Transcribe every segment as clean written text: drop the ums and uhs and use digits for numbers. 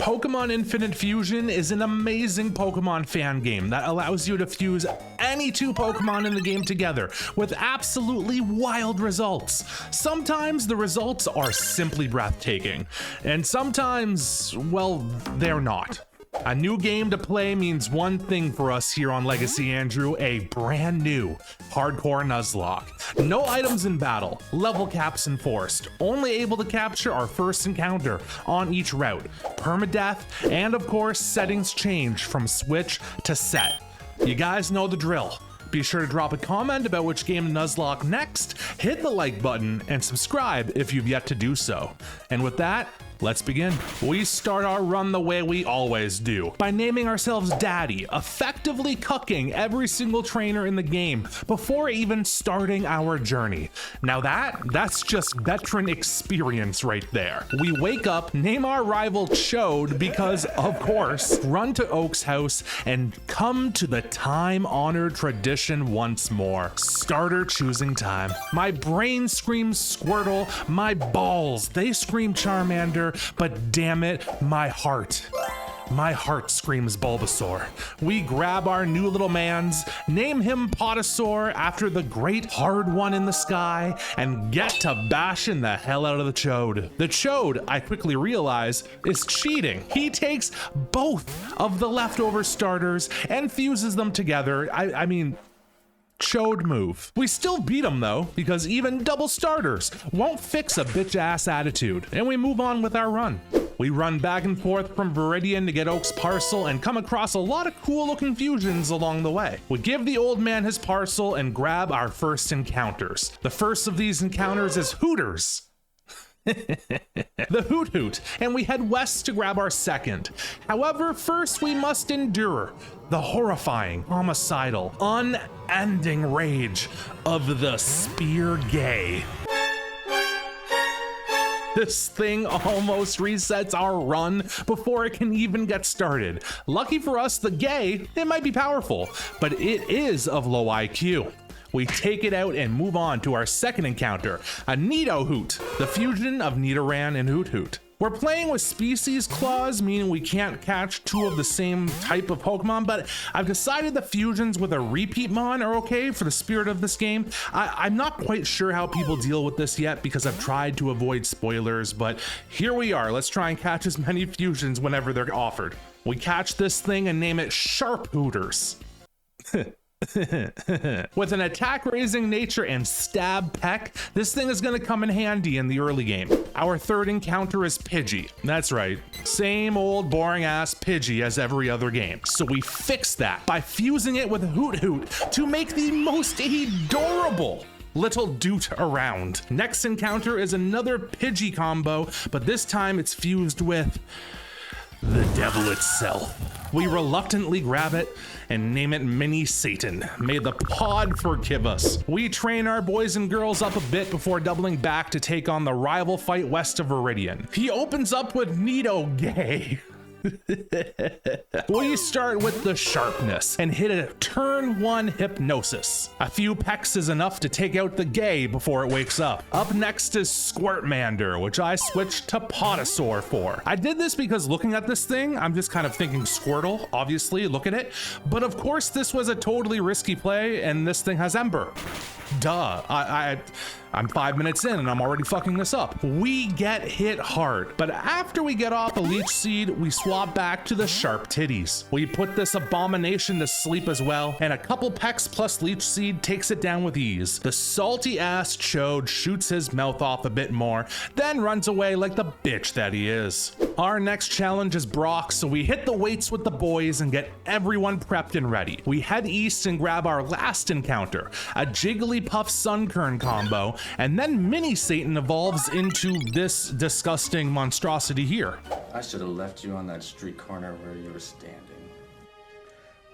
Pokemon Infinite Fusion is an amazing Pokemon fan game that allows you to fuse any two Pokemon in the game together with absolutely wild results. Sometimes the results are simply breathtaking, and sometimes, well, they're not. A new game to play means one thing for us here on LegacyAndrew, a brand new hardcore Nuzlocke. No items in battle, level caps enforced, only able to capture our first encounter on each route, permadeath, and of course settings change from switch to set. You guys know the drill. Be sure to drop a comment about which game to Nuzlocke next, hit the like button, and subscribe if you've yet to do so. And with that, let's begin. We start our run the way we always do, by naming ourselves Daddy, effectively cucking every single trainer in the game before even starting our journey. Now that's just veteran experience right there. We wake up, name our rival Chode because, of course, run to Oak's house and come to the time-honored tradition once more. Starter choosing time. My brain screams Squirtle, my balls, they scream Charmander, but damn it, my heart screams Bulbasaur. We grab our new little mans, name him Potosaur after the great hard one in the sky, and get to bashing the hell out of the Chode. The Chode, I quickly realize, is cheating. He takes both of the leftover starters and fuses them together. I mean, Chode move. We still beat him though, because even double starters won't fix a bitch ass attitude, and we move on with our run. We run back and forth from Viridian to get Oak's parcel and come across a lot of cool looking fusions along the way. We give the old man his parcel and grab our first encounters. The first of these encounters is Hooters. The Hoot Hoot, and we head west to grab our second. However, first we must endure the horrifying, homicidal, unending rage of the Spear Gay. This thing almost resets our run before it can even get started. Lucky for us, the Gay, it might be powerful, but it is of low IQ. We take it out and move on to our second encounter, a Nidohoot, the fusion of Nidoran and Hoot Hoot. We're playing with species clause, meaning we can't catch two of the same type of Pokemon, but I've decided the fusions with a repeat mon are okay for the spirit of this game. I'm not quite sure how people deal with this yet because I've tried to avoid spoilers, but here we are. Let's try and catch as many fusions whenever they're offered. We catch this thing and name it Sharp Hooters. With an attack-raising nature and stab peck, this thing is going to come in handy in the early game. Our third encounter is Pidgey. That's right, same old boring-ass Pidgey as every other game. So we fix that by fusing it with Hoot Hoot to make the most adorable little doot around. Next encounter is another Pidgey combo, but this time it's fused with the devil itself. We reluctantly grab it and name it Mini Satan. May the pod forgive us. We train our boys and girls up a bit before doubling back to take on the rival fight west of Viridian. He opens up with Nido Gay. We start with the sharpness and hit a turn 1 hypnosis. A few pecks is enough to take out the Gay before it wakes up. Up next is Squirtmander, which I switched to Potosaur for. I did this because looking at this thing, I'm just kind of thinking Squirtle, obviously, look at it. But of course this was a totally risky play and this thing has Ember. Duh, I'm 5 minutes in and I'm already fucking this up. We get hit hard, but after we get off a Leech Seed, we swap back to the Sharp Titties. We put this abomination to sleep as well, and a couple pecks plus Leech Seed takes it down with ease. The salty ass Chode shoots his mouth off a bit more, then runs away like the bitch that he is. Our next challenge is Brock, so we hit the weights with the boys and get everyone prepped and ready. We head east and grab our last encounter, a Jigglypuff Sunkern combo, and then Mini Satan evolves into this disgusting monstrosity here. I should have left you on that street corner where you were standing.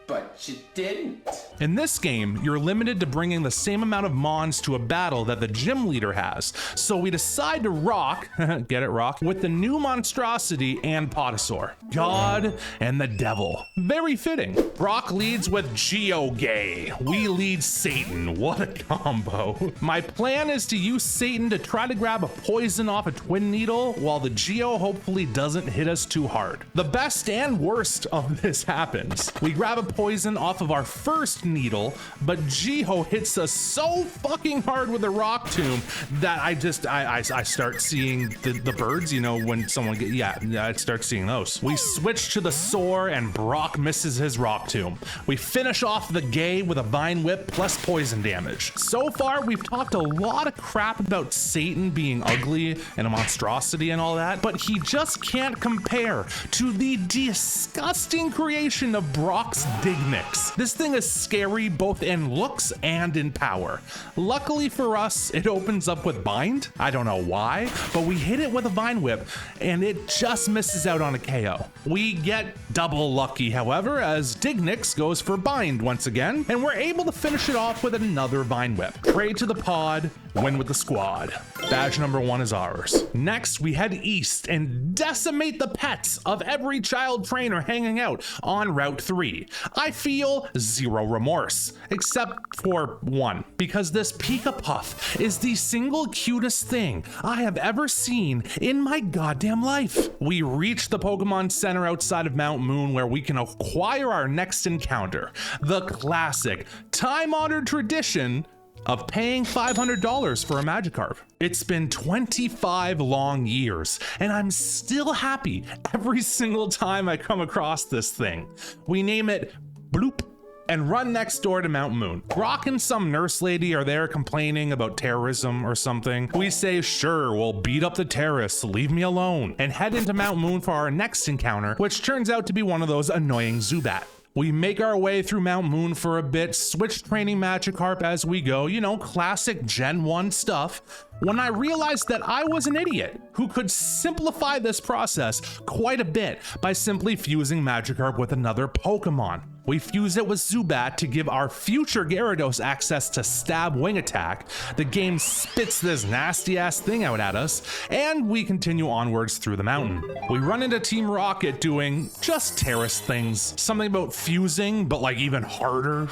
but you didn't. In this game, you're limited to bringing the same amount of mons to a battle that the gym leader has, so we decide to rock, get it, rock, with the new monstrosity and Potosaur. God and the devil. Very fitting. Brock leads with Geogay. We lead Satan. What a combo. My plan is to use Satan to try to grab a poison off a twin needle while the Geo hopefully doesn't hit us too hard. The best and worst of this happens. We grab a poison off of our first needle, but Geo hits us so fucking hard with the rock tomb that I start seeing the birds, you know, when someone I start seeing those. We switch to the Soar and Brock misses his rock tomb. We finish off the Gay with a Vine Whip plus poison damage. So far, we've talked a lot of crap about Satan being ugly and a monstrosity and all that, but he just can't compare to the disgusting creation of Brock's Dignix. This thing is scary both in looks and in power. Luckily for us, it opens up with Bind. I don't know why, but we hit it with a Vine Whip and it just misses out on a KO. We get double lucky, however, as Dignix goes for Bind once again, and we're able to finish it off with another Vine Whip. Pray to the pod, win with the squad. Badge number 1 is ours. Next, we head east and decimate the pets of every child trainer hanging out on Route 3. I feel zero remorse, except for one, because this Pika Puff is the single cutest thing I have ever seen in my goddamn life. We reach the Pokemon Center outside of Mount Moon where we can acquire our next encounter, the classic, time-honored tradition of paying $500 for a Magikarp. It's been 25 long years, and I'm still happy every single time I come across this thing. We name it Bloop and run next door to Mount Moon. Brock and some nurse lady are there complaining about terrorism or something. We say, sure, we'll beat up the terrorists, leave me alone, and head into Mount Moon for our next encounter, which turns out to be one of those annoying Zubat. We make our way through Mount Moon for a bit, switch training Magikarp as we go, you know, classic Gen 1 stuff, when I realized that I was an idiot who could simplify this process quite a bit by simply fusing Magikarp with another Pokemon. We fuse it with Zubat to give our future Gyarados access to Stab Wing Attack. The game spits this nasty ass thing out at us, and we continue onwards through the mountain. We run into Team Rocket doing just terrace things, something about fusing, but like even harder.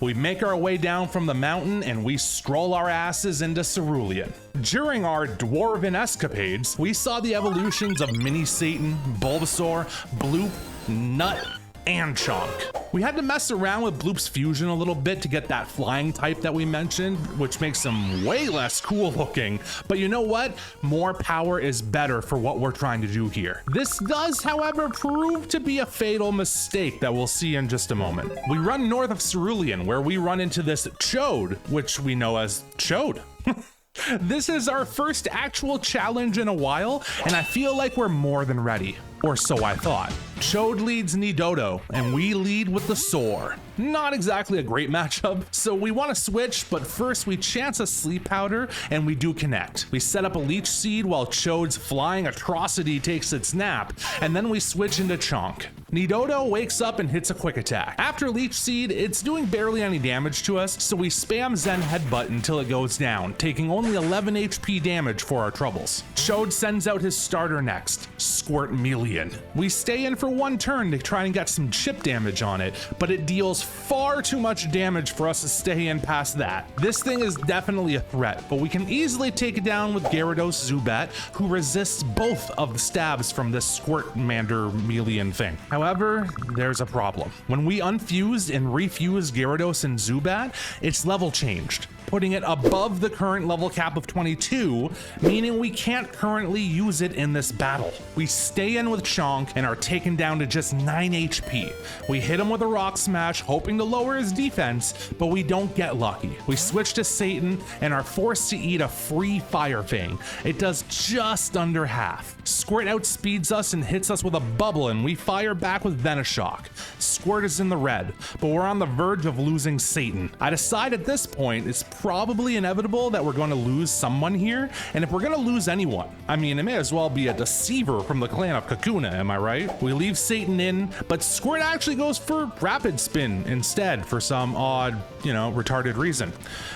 We make our way down from the mountain and we stroll our asses into Cerulean. During our dwarven escapades, we saw the evolutions of Mini Satan, Bulbasaur, Bloop, Nut, and Chonk. We had to mess around with Bloop's fusion a little bit to get that flying type that we mentioned, which makes him way less cool looking. But you know what? More power is better for what we're trying to do here. This does, however, prove to be a fatal mistake that we'll see in just a moment. We run north of Cerulean, where we run into this Chode, which we know as Chode. This is our first actual challenge in a while, and I feel like we're more than ready. Or so I thought. Chode leads Nidodo, and we lead with the Soar. Not exactly a great matchup, so we want to switch, but first we chance a Sleep Powder, and we do connect. We set up a Leech Seed while Chode's flying atrocity takes its nap, and then we switch into Chonk. Nidodo wakes up and hits a Quick Attack. After Leech Seed, it's doing barely any damage to us, so we spam Zen Headbutt until it goes down, taking only 11 HP damage for our troubles. Chode sends out his starter next, Squirtmeleon. We stay in for one turn to try and get some chip damage on it, but it deals far too much damage for us to stay in past that. This thing is definitely a threat, but we can easily take it down with Gyarados Zubat, who resists both of the stabs from this Squirtmeleon thing. However, there's a problem. When we unfused and refused Gyarados and Zubat, its level changed, putting it above the current level cap of 22, meaning we can't currently use it in this battle. We stay in with Chonk and are taken down to just 9 HP. We hit him with a Rock Smash, hoping to lower his defense, but we don't get lucky. We switch to Satan and are forced to eat a free Fire Fang. It does just under half. Squirt outspeeds us and hits us with a bubble, and we fire back with Venoshock. Squirt is in the red, but we're on the verge of losing Satan. I decide at this point it's probably inevitable that we're going to lose someone here, and if we're going to lose anyone, I mean, it may as well be a deceiver from the clan of Kakuna, am I right? We leave Satan in, but Squirt actually goes for Rapid Spin instead for some odd, retarded reason.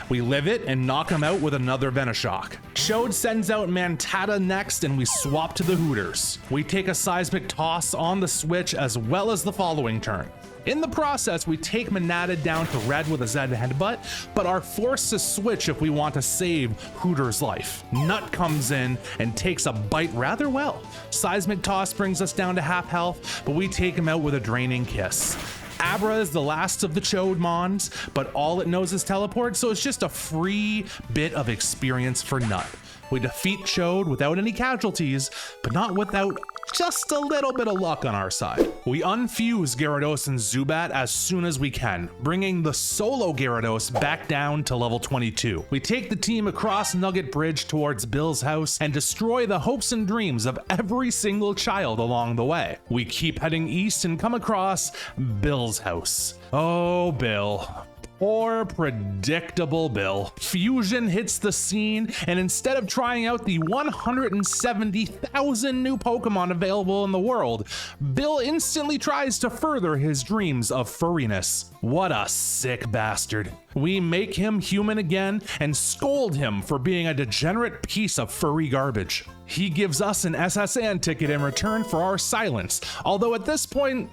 We live it and knock him out with another Venoshock. Chode sends out Mantata next, and we swap to the Hooters. We take a Seismic Toss on the switch as well as the following turn. In the process, we take Monada down to red with a Zed Headbutt, but are forced to switch if we want to save Hooter's life. Nut comes in and takes a bite rather well. Seismic Toss brings us down to half health, but we take him out with a Draining Kiss. Abra is the last of the Chode Mons, but all it knows is teleport, so it's just a free bit of experience for Nut. We defeat Chode without any casualties, but not without just a little bit of luck on our side. We unfuse Gyarados and Zubat as soon as we can, bringing the solo Gyarados back down to level 22. We take the team across Nugget Bridge towards Bill's house and destroy the hopes and dreams of every single child along the way. We keep heading east and come across Bill's house. Oh, Bill. Poor, predictable Bill. Fusion hits the scene, and instead of trying out the 170,000 new Pokemon available in the world, Bill instantly tries to further his dreams of furriness. What a sick bastard. We make him human again and scold him for being a degenerate piece of furry garbage. He gives us an SSN ticket in return for our silence, although at this point,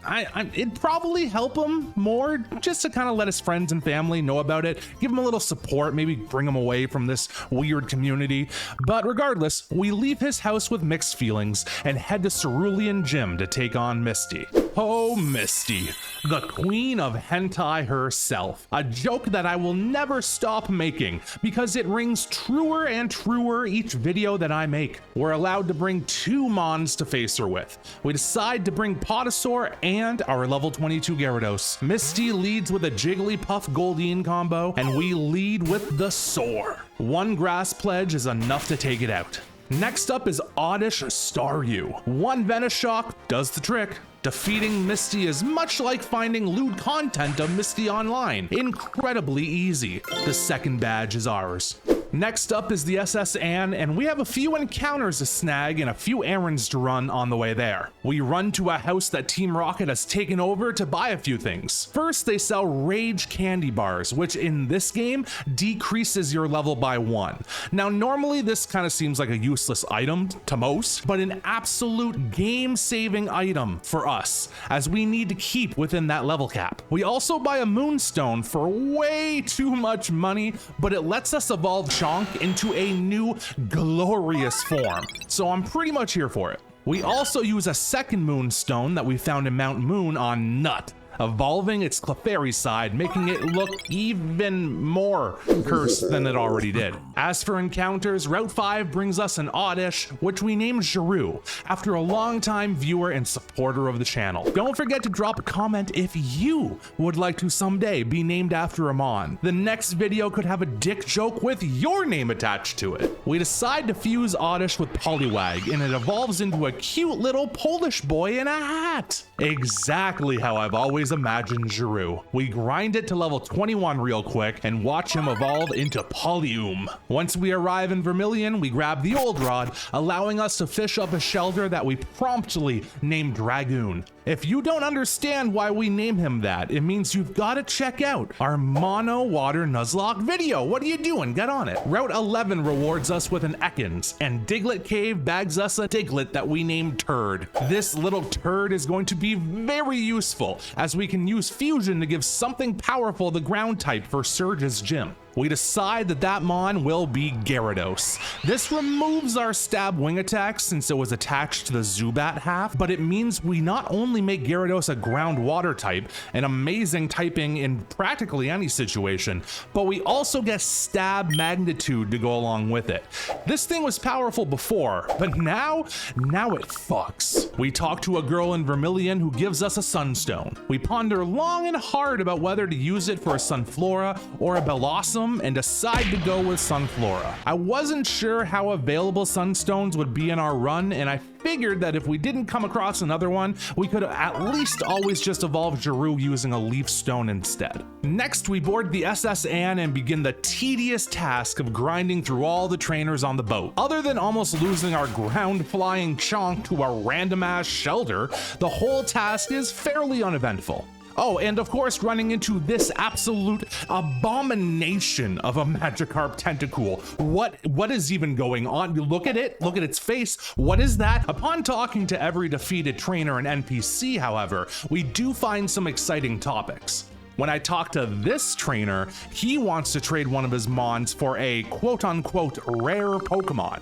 it'd probably help him more just to kind of let his friends and family know about it, give him a little support, maybe bring him away from this weird community. But regardless, we leave his house with mixed feelings and head to Cerulean Gym to take on Misty. Oh, Misty, the queen of hentai herself. A joke that I will never stop making because it rings truer and truer each video that I make. We're allowed to bring 2 Mons to face her with. We decide to bring Potosaur and our level 22 Gyarados. Misty leads with a Jigglypuff Goldeen combo, and we lead with the Soar. 1 Grass Pledge is enough to take it out. Next up is Oddish Staryu. 1 Venoshock does the trick. Defeating Misty is much like finding lewd content of Misty online. Incredibly easy. The second badge is ours. Next up is the SS Anne, and we have a few encounters to snag and a few errands to run on the way there. We run to a house that Team Rocket has taken over to buy a few things. First, they sell Rage Candy Bars, which in this game decreases your level by 1. Now, normally this kind of seems like a useless item to most, but an absolute game-saving item for us, as we need to keep within that level cap. We also buy a Moonstone for way too much money, but it lets us evolve Chonk into a new glorious form, so I'm pretty much here for it. We also use a second Moonstone that we found in Mount Moon on Nut, evolving its Clefairy side, making it look even more cursed than it already did. As for encounters, Route 5 brings us an Oddish, which we named Giroux, after a longtime viewer and supporter of the channel. Don't forget to drop a comment if you would like to someday be named after a Mon. The next video could have a dick joke with your name attached to it. We decide to fuse Oddish with Poliwag, and it evolves into a cute little Polish boy in a hat. Exactly how I've always imagined Giroux. We grind it to level 21 real quick and watch him evolve into Polyum. Once we arrive in Vermilion, we grab the Old Rod, allowing us to fish up a shelter that we promptly named Dragoon. If you don't understand why we name him that, it means you've got to check out our Mono Water Nuzlocke video. What are you doing? Get on it. Route 11 rewards us with an Ekans, and Diglett Cave bags us a Diglett that we named Turd. This little turd is going to be very useful, as we can use Fusion to give something powerful the ground type for Surge's gym. We decide that Mon will be Gyarados. This removes our stab wing attack since it was attached to the Zubat half, but it means we not only make Gyarados a ground water type, an amazing typing in practically any situation, but we also get stab magnitude to go along with it. This thing was powerful before, but now it fucks. We talk to a girl in Vermilion who gives us a Sunstone. We ponder long and hard about whether to use it for a Sunflora or a Bellossom, Tomb and decide to go with Sunflora. I wasn't sure how available Sunstones would be in our run, and I figured that if we didn't come across another one, we could at least always just evolve Giroux using a Leaf Stone instead. Next, we board the SS Anne and begin the tedious task of grinding through all the trainers on the boat. Other than almost losing our ground-flying Chonk to a random-ass shelter, the whole task is fairly uneventful. Oh, and of course, running into this absolute abomination of a Magikarp Tentacool. What is even going on? Look at it. Look at its face. What is that? Upon talking to every defeated trainer and NPC, however, we do find some exciting topics. When I talk to this trainer, he wants to trade one of his Mons for a quote-unquote rare Pokemon.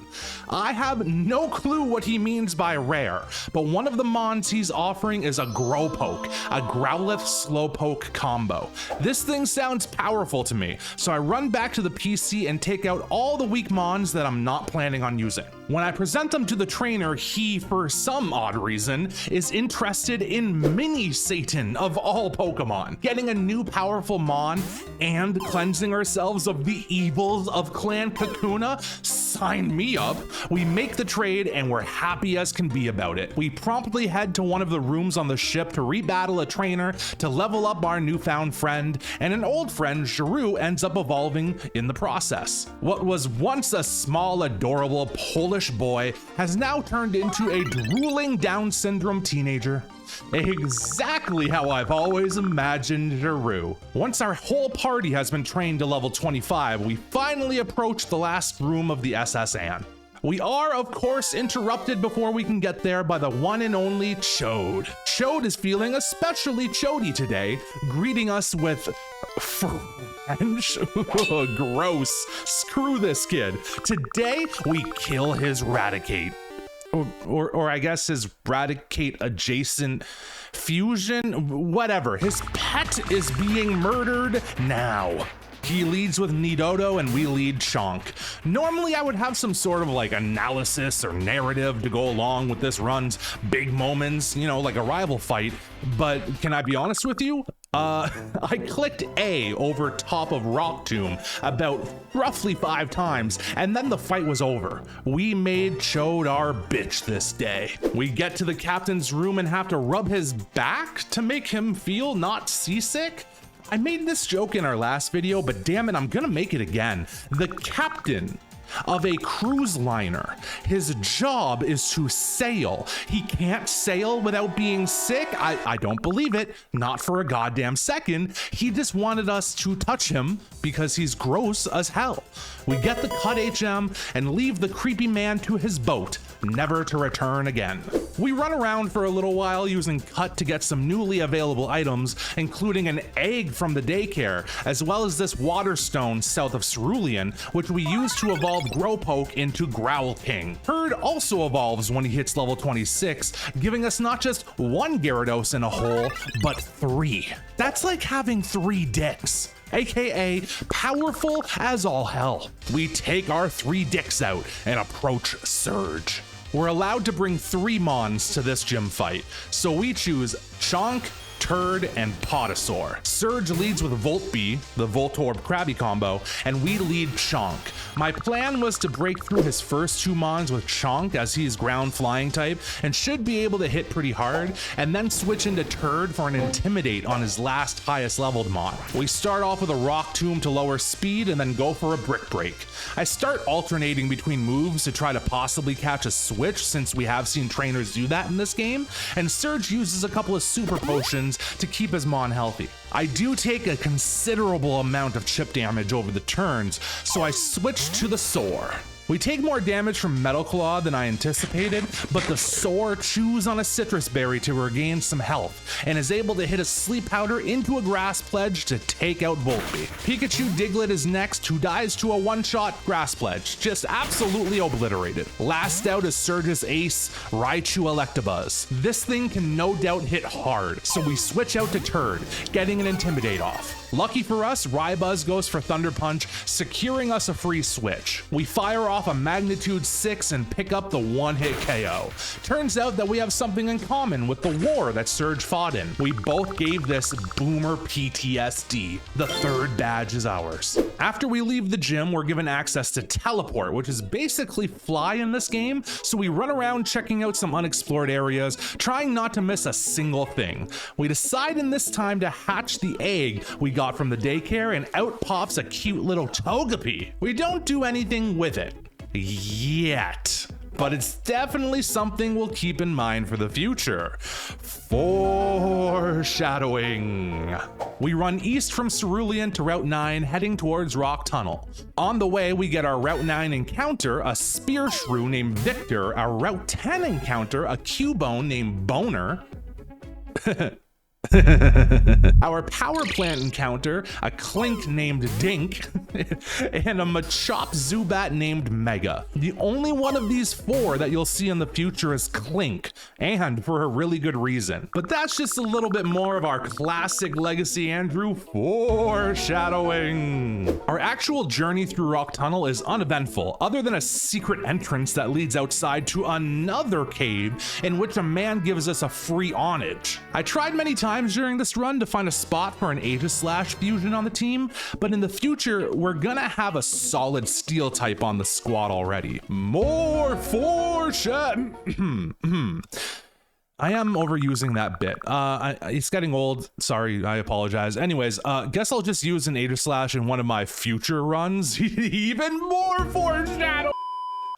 I have no clue what he means by rare, but one of the Mons he's offering is a Growpoke, a Growlithe Slowpoke combo. This thing sounds powerful to me, so I run back to the PC and take out all the weak Mons that I'm not planning on using. When I present them to the trainer, he, for some odd reason, is interested in Mini Satan of all Pokemon. Getting a new powerful Mon and cleansing ourselves of the evils of Clan Kakuna? Sign me up. We make the trade and we're happy as can be about it. We promptly head to one of the rooms on the ship to rebattle a trainer to level up our newfound friend, and an old friend, Giroux, ends up evolving in the process. What was once a small, adorable Polish boy has now turned into a drooling Down syndrome teenager. Exactly how I've always imagined Giroux. Once our whole party has been trained to level 25, we finally approach the last room of the SS Anne. We are, of course, interrupted before we can get there by the one and only Chode. Chode is feeling especially chody today, greeting us with French. Gross. Screw this kid. Today, we kill his Raticate. Or I guess his Raticate adjacent fusion, whatever. His pet is being murdered now. He leads with Nidodo and we lead Chonk. Normally I would have some sort of like analysis or narrative to go along with this run's big moments, you know, like a rival fight, but can I be honest with you? I clicked A over top of Rock Tomb about roughly 5 times, and then the fight was over. We made Chode our bitch this day. We get to the captain's room and have to rub his back to make him feel not seasick. I made this joke in our last video, but damn it, I'm gonna make it again. The captain of a cruise liner, his job is to sail. He can't sail without being sick. I don't believe it, not for a goddamn second. He just wanted us to touch him because he's gross as hell. We get the cut HM and leave the creepy man to his boat, never to return again. We run around for a little while using cut to get some newly available items, including an egg from the daycare, as well as this water stone south of Cerulean, which we use to evolve Growpoke into Growl King. Herd also evolves when he hits level 26, giving us not just 1 Gyarados in a hole, but 3. That's like having 3 dicks. AKA powerful as all hell. We take our 3 dicks out and approach Surge. We're allowed to bring 3 Mons to this gym fight, so we choose Chonk, Turd, and Potosaur. Surge leads with Voltbee, the Voltorb Krabby combo, and we lead Chonk. My plan was to break through his first 2 Mons with Chonk, as he is ground flying type and should be able to hit pretty hard, and then switch into Turd for an Intimidate on his last highest leveled Mon. We start off with a Rock Tomb to lower speed and then go for a Brick Break. I start alternating between moves to try to possibly catch a switch, since we have seen trainers do that in this game, and Surge uses a couple of super potions to keep his Mon healthy. I do take a considerable amount of chip damage over the turns, so I switch to the Soar. We take more damage from Metal Claw than I anticipated, but the Soar chews on a citrus berry to regain some health, and is able to hit a Sleep Powder into a Grass Pledge to take out Voltbee. Pikachu Diglett is next, who dies to a one-shot Grass Pledge, just absolutely obliterated. Last out is Surge's ace, Raichu Electabuzz. This thing can no doubt hit hard, so we switch out to Turd, getting an Intimidate off. Lucky for us, Rybuzz goes for Thunder Punch, securing us a free switch. We fire off off a magnitude 6 and pick up the one-hit KO. Turns out that we have something in common with the war that Surge fought in. We both gave this boomer PTSD. The third badge is ours. After we leave the gym, we're given access to teleport, which is basically fly in this game, so we run around checking out some unexplored areas, trying not to miss a single thing. We decide in this time to hatch the egg we got from the daycare, and out pops a cute little Togepi. We don't do anything with it. Yet. But it's definitely something we'll keep in mind for the future. Foreshadowing. We run east from Cerulean to Route 9, heading towards Rock Tunnel. On the way, we get our Route 9 encounter, a Spear Shrew named Victor, a Route 10 encounter, a Cubone named Boner, our power plant encounter, a Clink named Dink, and a Machop Zubat named Mega. The only one of these four that you'll see in the future is Clink, and for a really good reason. But that's just a little bit more of our classic LegacyAndrew foreshadowing. Our actual journey through Rock Tunnel is uneventful, other than a secret entrance that leads outside to another cave in which a man gives us a free onage. I tried many times during this run to find a spot for an Aegislash fusion on the team, but in the future, we're gonna have a solid steel type on the squad already. More foreshadowing. I am overusing that bit. It's getting old. Sorry, I apologize. Anyways, guess I'll just use an Aegislash in one of my future runs. Even more foreshadowing.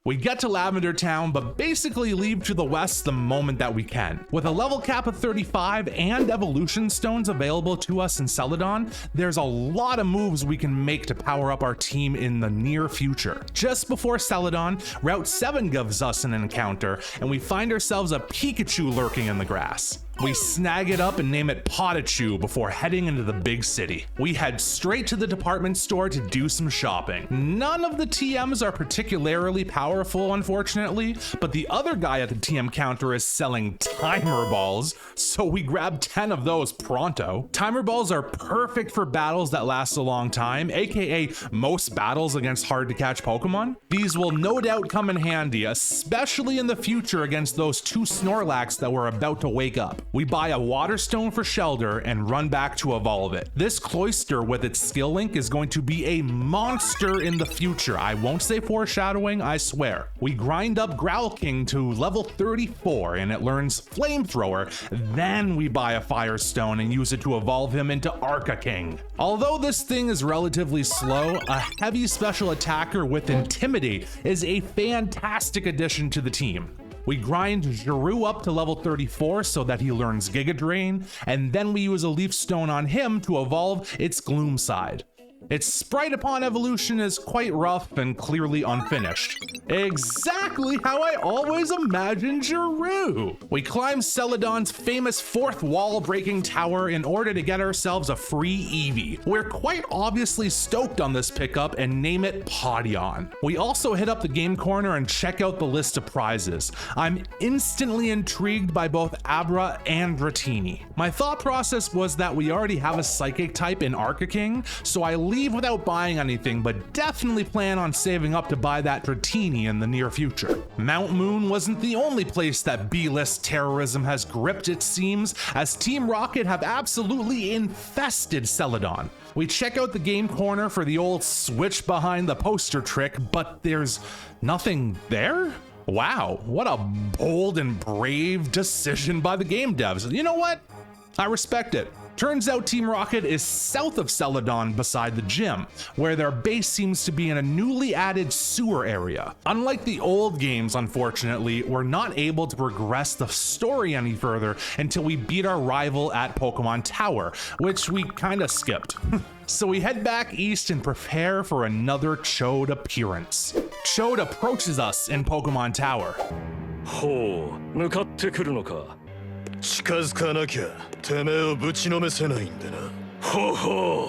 We get to Lavender Town, but basically leave to the west the moment that we can. With a level cap of 35 and evolution stones available to us in Celadon, there's a lot of moves we can make to power up our team in the near future. Just before Celadon, Route 7 gives us an encounter, and we find ourselves a Pikachu lurking in the grass. We snag it up and name it Potachu before heading into the big city. We head straight to the department store to do some shopping. None of the TMs are particularly powerful, unfortunately, but the other guy at the TM counter is selling timer balls, so we grab 10 of those pronto. Timer balls are perfect for battles that last a long time, aka most battles against hard to catch Pokemon. These will no doubt come in handy, especially in the future against those two Snorlax that we're about to wake up. We buy a Water Stone for Shelter and run back to evolve it. This Cloyster with its skill link is going to be a monster in the future. I won't say foreshadowing, I swear. We grind up Growl King to level 34 and it learns Flamethrower. Then we buy a Fire Stone and use it to evolve him into Arca King. Although this thing is relatively slow, a heavy special attacker with Intimidate is a fantastic addition to the team. We grind Giroux up to level 34 so that he learns Giga Drain, and then we use a Leaf Stone on him to evolve its Gloom side. Its sprite upon evolution is quite rough and clearly unfinished. Exactly how I always imagined Giroux. We climb Celadon's famous 4th wall-breaking tower in order to get ourselves a free Eevee. We're quite obviously stoked on this pickup and name it Podion. We also hit up the game corner and check out the list of prizes. I'm instantly intrigued by both Abra and Dratini. My thought process was that we already have a Psychic type in Arca King, so I leave without buying anything, but definitely plan on saving up to buy that Dratini in the near future. Mount Moon wasn't the only place that B-list terrorism has gripped, it seems, as Team Rocket have absolutely infested Celadon. We check out the game corner for the old switch behind the poster trick, but there's nothing there? Wow, what a bold and brave decision by the game devs. You know what? I respect it. Turns out Team Rocket is south of Celadon beside the gym, where their base seems to be in a newly added sewer area. Unlike the old games, unfortunately, we're not able to progress the story any further until we beat our rival at Pokemon Tower, which we kinda skipped. So we head back east and prepare for another Chode appearance. Chode approaches us in Pokemon Tower. ほう、向かってくるのか。近づかなきゃてめえをぶちのめせないんでな。ほうほ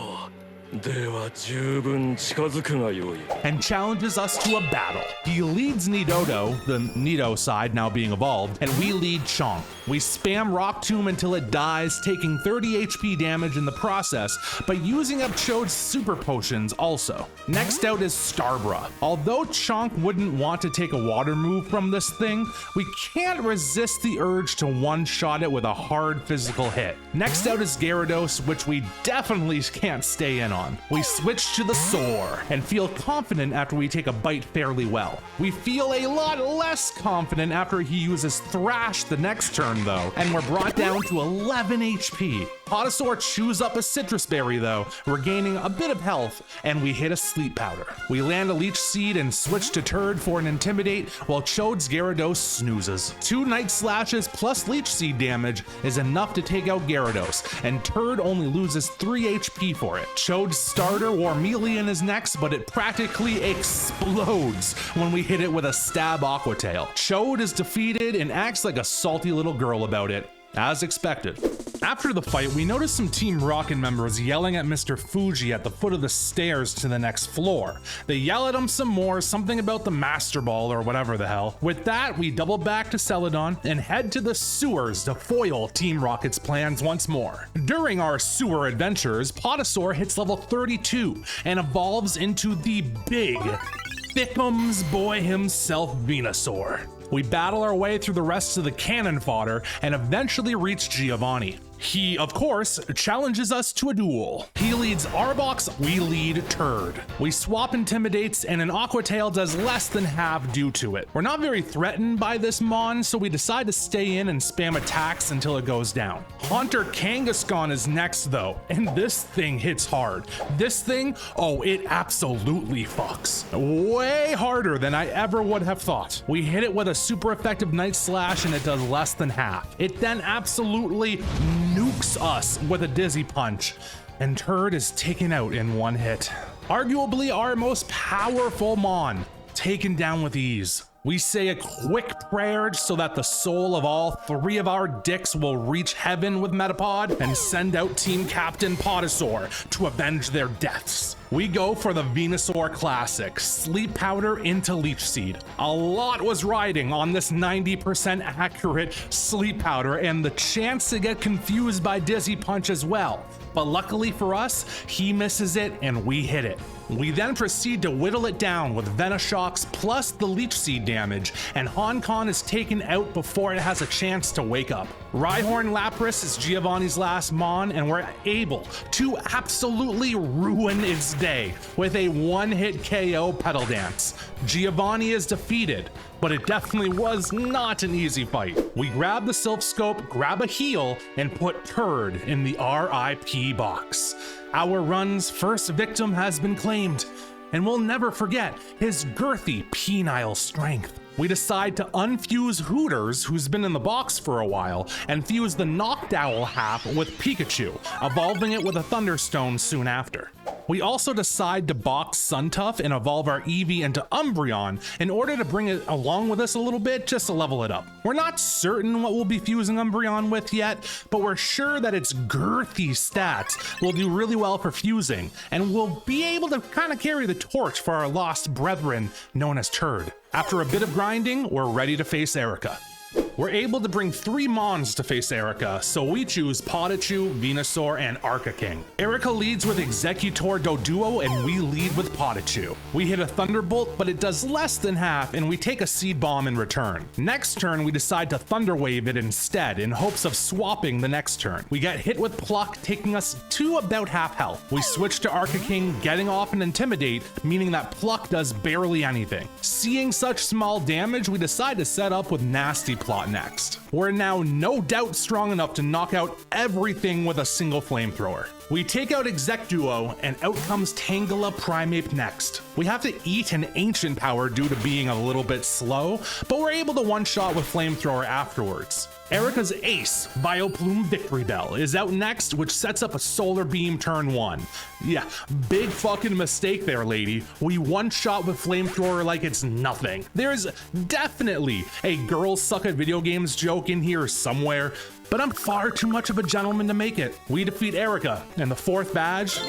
う、では十分近づくがよい。 and challenges us to a battle. He leads Nidodo, the Nido side now being evolved, and we lead Chonk. We spam Rock Tomb until it dies, taking 30 HP damage in the process, but using up Chode's super potions also. Next out is Starbra. Although Chonk wouldn't want to take a water move from this thing, we can't resist the urge to one-shot it with a hard physical hit. Next out is Gyarados, which we definitely can't stay in on. We switch to the Soar and feel confident after we take a bite fairly well. We feel a lot less confident after he uses Thrash the next turn though, and we're brought down to 11 HP. Potosaur chews up a Citrus Berry though, regaining a bit of health, and we hit a Sleep Powder. We land a Leech Seed and switch to Turd for an Intimidate, while Chode's Gyarados snoozes. 2 Night Slashes plus Leech Seed damage is enough to take out Gyarados, and Turd only loses 3 HP for it. Chode's starter Warmeleon is next, but it practically explodes when we hit it with a Stab Aqua Tail. Chode is defeated and acts like a salty little girl about it, as expected. After the fight, we noticed some Team Rocket members yelling at Mr. Fuji at the foot of the stairs to the next floor. They yell at him some more, something about the Master Ball or whatever the hell. With that, we double back to Celadon and head to the sewers to foil Team Rocket's plans once more. During our sewer adventures, Potosaur hits level 32 and evolves into the big Thickums boy himself, Venusaur. We battle our way through the rest of the cannon fodder and eventually reach Giovanni. He, of course, challenges us to a duel. He leads Arbok, we lead Turd. We swap Intimidates, and an Aqua Tail does less than half due to it. We're not very threatened by this Mon, so we decide to stay in and spam attacks until it goes down. Haunter Kangaskhan is next though, and this thing hits hard. This thing, oh, it absolutely fucks. Way harder than I ever would have thought. We hit it with a super effective Night Slash and it does less than half. It then absolutely nukes us with a Dizzy Punch, and Turd is taken out in one hit. Arguably our most powerful Mon, taken down with ease. We say a quick prayer so that the soul of all 3 of our dicks will reach heaven with Metapod and send out Team Captain Potosaur to avenge their deaths. We go for the Venusaur Classic, Sleep Powder into Leech Seed. A lot was riding on this 90% accurate Sleep Powder and the chance to get confused by Dizzy Punch as well. But luckily for us, he misses it and we hit it. We then proceed to whittle it down with Venishocks plus the Leech Seed damage, and Honkon is taken out before it has a chance to wake up. Rhyhorn Lapras is Giovanni's last Mon, and we're able to absolutely ruin its day with a one-hit KO Petal Dance. Giovanni is defeated, but it definitely was not an easy fight. We grab the Silph Scope, grab a heal, and put Turd in the RIP box. Our run's first victim has been claimed, and we'll never forget his girthy penile strength. We decide to unfuse Hooters, who's been in the box for a while, and fuse the Noctowl half with Pikachu, evolving it with a Thunderstone soon after. We also decide to box Suntuff and evolve our Eevee into Umbreon in order to bring it along with us a little bit just to level it up. We're not certain what we'll be fusing Umbreon with yet, but we're sure that its girthy stats will do really well for fusing, and we'll be able to kind of carry the torch for our lost brethren known as Turd. After a bit of grinding, we're ready to face Erika. We're able to bring 3 Mons to face Erika, so we choose Potachu, Venusaur, and Arca-King. Erika leads with Executor Doduo, and we lead with Potachu. We hit a Thunderbolt, but it does less than half, and we take a Seed Bomb in return. Next turn, we decide to Thunder Wave it instead, in hopes of swapping the next turn. We get hit with Pluck, taking us to about half health. We switch to Arca-King, getting off an Intimidate, meaning that Pluck does barely anything. Seeing such small damage, we decide to set up with Nasty Plot next. We're now no doubt strong enough to knock out everything with a single flamethrower. We take out Executor, and out comes Tangela Primeape next. We have to eat an Ancient Power due to being a little bit slow, but we're able to one-shot with Flamethrower afterwards. Erika's ace, Vileplume Victory Bell, is out next, which sets up a Solar Beam turn 1. Yeah, big fucking mistake there, lady. We one-shot with Flamethrower like it's nothing. There's definitely a girls suck at video games joke in here somewhere. but I'm far too much of a gentleman to make it. We defeat Erika, and the 4th badge,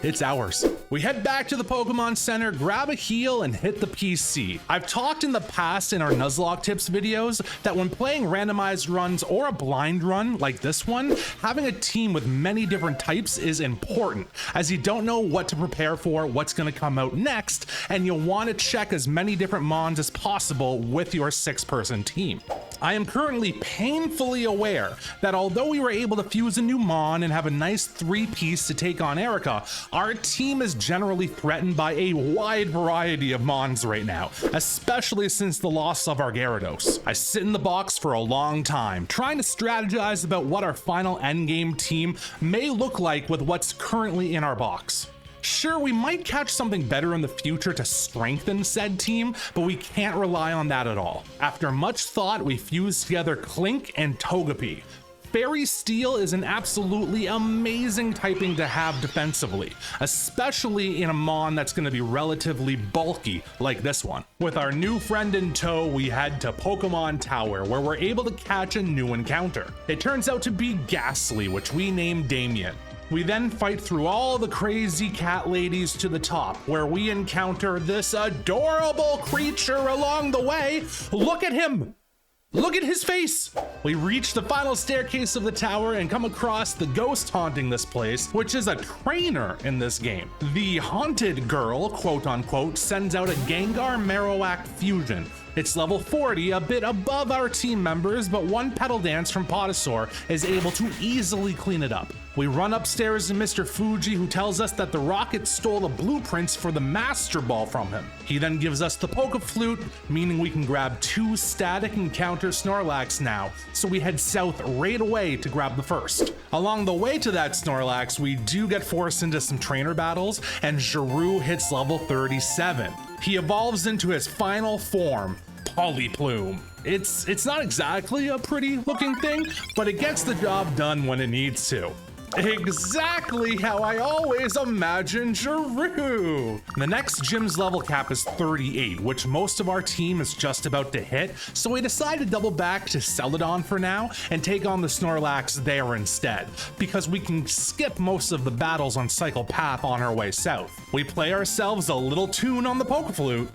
it's ours. We head back to the Pokemon Center, grab a heal, and hit the PC. I've talked in the past in our Nuzlocke tips videos that when playing randomized runs or a blind run like this one, having a team with many different types is important, as you don't know what to prepare for, what's going to come out next, and you'll want to check as many different mons as possible with your 6-person team. I am currently painfully aware that although we were able to fuse a new mon and have a nice 3-piece to take on Erika, our team is generally threatened by a wide variety of mons right now, especially since the loss of our Gyarados. I sit in the box for a long time, trying to strategize about what our final endgame team may look like with what's currently in our box. Sure, we might catch something better in the future to strengthen said team, but we can't rely on that at all. After much thought, we fused together Klink and Togepi. Fairy Steel is an absolutely amazing typing to have defensively, especially in a mon that's going to be relatively bulky like this one. With our new friend in tow, we head to Pokemon Tower, where we're able to catch a new encounter. It turns out to be Ghastly, which we named Damien. We then fight through all the crazy cat ladies to the top, where we encounter this adorable creature along the way. Look at him! Look at his face! We reach the final staircase of the tower and come across the ghost haunting this place, which is a trainer in this game. The haunted girl, quote unquote, sends out a Gengar Marowak fusion. It's level 40, a bit above our team members, but one Petal Dance from Potosaur is able to easily clean it up. We run upstairs to Mr. Fuji, who tells us that the Rocket stole the blueprints for the Master Ball from him. He then gives us the Poke Flute, meaning we can grab 2 static encounter Snorlax now, so we head south right away to grab the first. Along the way to that Snorlax, we do get forced into some trainer battles, and Giroux hits level 37. He evolves into his final form, Polyplume. It's not exactly a pretty looking thing, but it gets the job done when it needs to. Exactly how I always imagined Giroux. The next gym's level cap is 38, which most of our team is just about to hit, so we decide to double back to Celadon for now and take on the Snorlax there instead, because we can skip most of the battles on Cycle Path on our way south. We play ourselves a little tune on the Poke Flute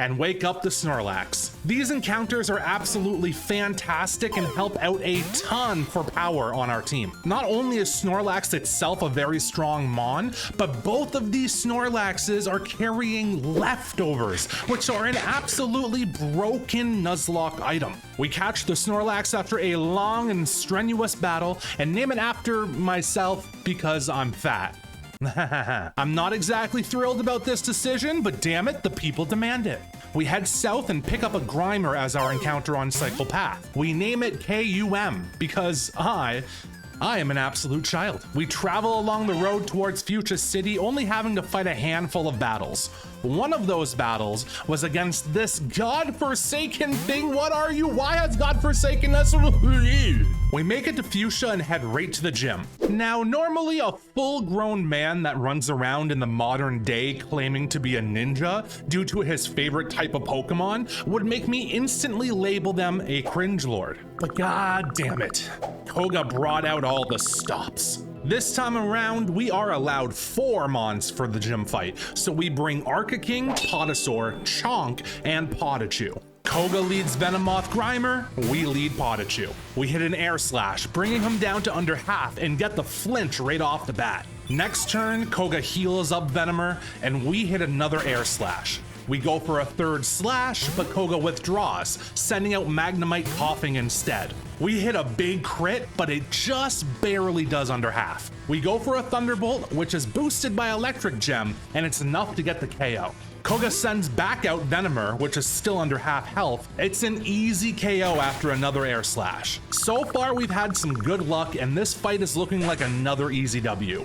and wake up the Snorlax. These encounters are absolutely fantastic and help out a ton for power on our team. Not only is Snorlax itself a very strong mon, but both of these Snorlaxes are carrying leftovers, which are an absolutely broken Nuzlocke item. We catch the Snorlax after a long and strenuous battle and name it after myself because I'm fat. I'm not exactly thrilled about this decision, but damn it, the people demand it. We head south and pick up a Grimer as our encounter on Cycle Path. We name it KUM because I am an absolute child. We travel along the road towards Future City, only having to fight a handful of battles. One of those battles was against this godforsaken thing. What are you? Why has God forsaken us? We make it to Fuchsia and head right to the gym. Now, normally a full-grown man that runs around in the modern day claiming to be a ninja due to his favorite type of Pokemon would make me instantly label them a cringe lord. But god damn it, Koga brought out all the stops. This time around, we are allowed 4 mons for the gym fight, so we bring Arcaking, Potosaur, Chonk, and Potachu. Koga leads Venomoth Grimer, we lead Potachu. We hit an Air Slash, bringing him down to under half and get the flinch right off the bat. Next turn, Koga heals up Venomer, and we hit another Air Slash. We go for a third slash, but Koga withdraws, sending out Magnemite Coughing instead. We hit a big crit, but it just barely does under half. We go for a Thunderbolt, which is boosted by Electric Gem, and it's enough to get the KO. Koga sends back out Venomer, which is still under half health. It's an easy KO after another Air Slash. So far, we've had some good luck, and this fight is looking like another easy W.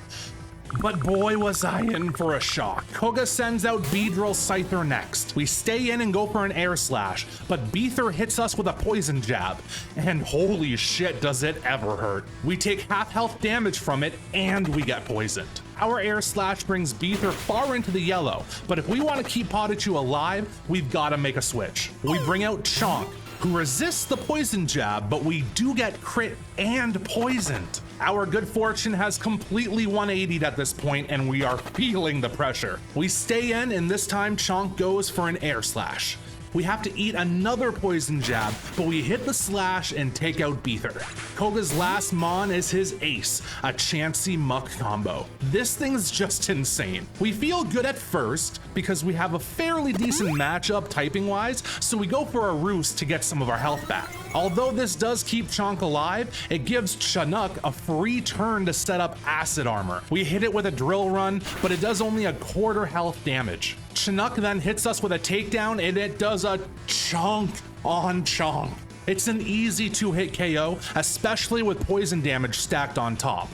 But boy, was I in for a shock. Koga sends out Beedrill Scyther next. We stay in and go for an Air Slash, but Beether hits us with a Poison Jab, and holy shit does it ever hurt. We take half health damage from it, and we get poisoned. Our Air Slash brings Beether far into the yellow, but if we want to keep Potachu alive, we've got to make a switch. We bring out Chonk, who resists the poison jab, but we do get crit and poisoned. Our good fortune has completely 180'd at this point, and we are feeling the pressure. We stay in, and this time Chonk goes for an air slash. We have to eat another poison jab, but we hit the slash and take out Beether. Koga's last mon is his ace, a Chansey Muck combo. This thing's just insane. We feel good at first because we have a fairly decent matchup typing-wise, so we go for a roost to get some of our health back. Although this does keep Chonk alive, it gives Chinook a free turn to set up acid armor. We hit it with a drill run, but it does only a quarter health damage. Chinook then hits us with a takedown, and it does a chunk on chonk. It's an easy 2-hit KO, especially with poison damage stacked on top.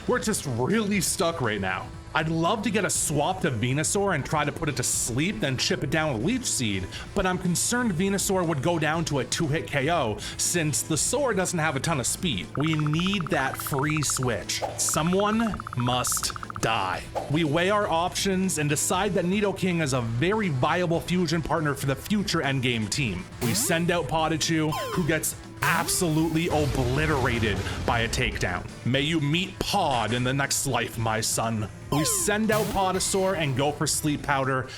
We're just really stuck right now. I'd love to get a swap to Venusaur and try to put it to sleep, then chip it down with Leech Seed, but I'm concerned Venusaur would go down to a 2-hit KO since the Soar doesn't have a ton of speed. We need that free switch. Someone must die. We weigh our options and decide that Nidoking is a very viable fusion partner for the future endgame team. We send out Pikachu, who gets absolutely obliterated by a takedown. May you meet Pod in the next life, my son. We send out Podasaur and go for Sleep Powder,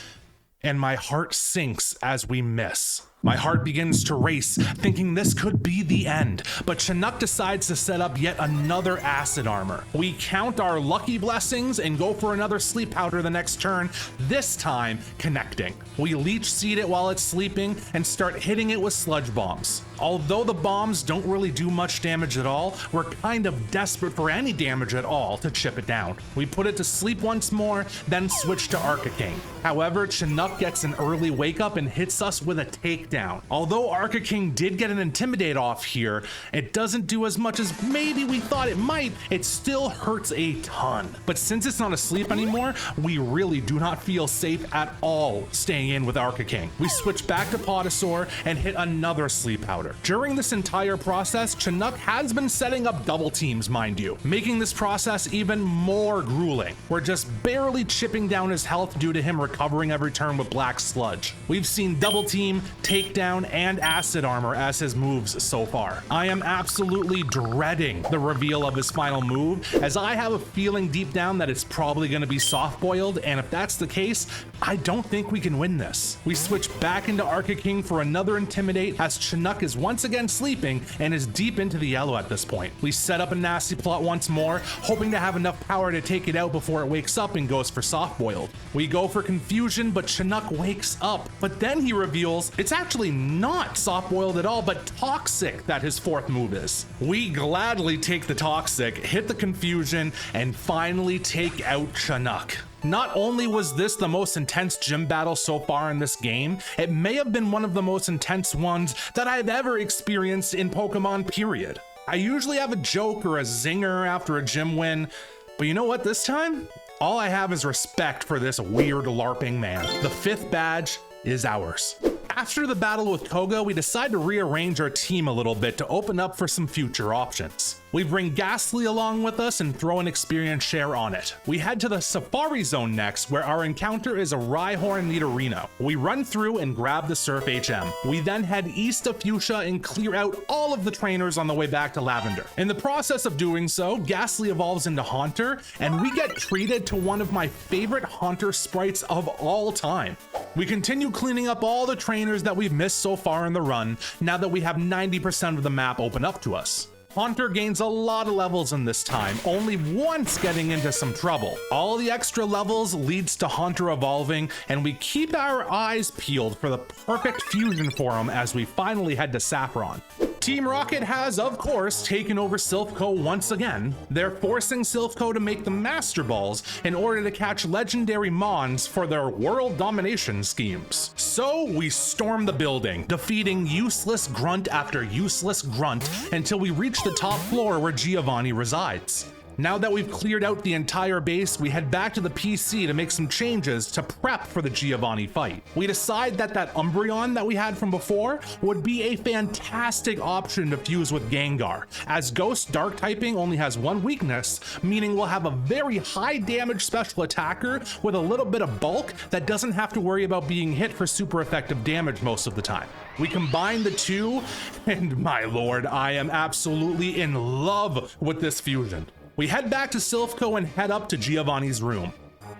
and my heart sinks as we miss. My heart begins to race, thinking this could be the end, but Chinook decides to set up yet another acid armor. We count our lucky blessings and go for another Sleep Powder the next turn, this time connecting. We Leech Seed it while it's sleeping and start hitting it with Sludge Bombs. Although the bombs don't really do much damage at all, we're kind of desperate for any damage at all to chip it down. We put it to sleep once more, then switch to Arca-King. However, Chinook gets an early wake up and hits us with a takedown. Although Arca-King did get an Intimidate off here, it doesn't do as much as maybe we thought it might. It still hurts a ton. But since it's not asleep anymore, we really do not feel safe at all staying in with Arca-King. We switch back to Podasaur and hit another Sleep Powder. During this entire process, Chinook has been setting up double teams, mind you, making this process even more grueling. We're just barely chipping down his health due to him recovering every turn with Black Sludge. We've seen double team, takedown, and acid armor as his moves so far. I am absolutely dreading the reveal of his final move, as I have a feeling deep down that it's probably going to be soft boiled, and if that's the case, I don't think we can win this. We switch back into Arca-King for another Intimidate as Chinook is once again sleeping and is deep into the yellow at this point. We set up a nasty plot once more, hoping to have enough power to take it out before it wakes up and goes for soft boiled. We go for Confusion, but Chinook wakes up, but then he reveals it's actually not soft boiled at all, but Toxic that his fourth move is. We gladly take the Toxic, hit the Confusion, and finally take out Chinook. Not only was this the most intense gym battle so far in this game, it may have been one of the most intense ones that I've ever experienced in Pokemon, period. I usually have a joke or a zinger after a gym win, but you know what this time? All I have is respect for this weird LARPing man. The 5th badge is ours. After the battle with Koga, we decide to rearrange our team a little bit to open up for some future options. We bring Ghastly along with us and throw an experience share on it. We head to the Safari Zone next, where our encounter is a Rhyhorn Nidorino. We run through and grab the Surf HM. We then head east of Fuchsia and clear out all of the trainers on the way back to Lavender. In the process of doing so, Ghastly evolves into Haunter, and we get treated to one of my favorite Haunter sprites of all time. We continue cleaning up all the trainers that we've missed so far in the run, now that we have 90% of the map open up to us. Haunter gains a lot of levels in this time, only once getting into some trouble. All the extra levels leads to Haunter evolving, and we keep our eyes peeled for the perfect fusion for him as we finally head to Saffron. Team Rocket has, of course, taken over Silph Co once again. They're forcing Silph Co to make the Master Balls in order to catch legendary Mons for their world domination schemes. So we storm the building, defeating useless grunt after useless grunt until we reach the top floor where Giovanni resides. Now that we've cleared out the entire base, we head back to the PC to make some changes to prep for the Giovanni fight. We decide that Umbreon that we had from before would be a fantastic option to fuse with Gengar, as Ghost Dark typing only has one weakness, meaning we'll have a very high damage special attacker with a little bit of bulk that doesn't have to worry about being hit for super effective damage most of the time. We combine the two, and my lord, I am absolutely in love with this fusion. We head back to Silph Co and head up to Giovanni's room.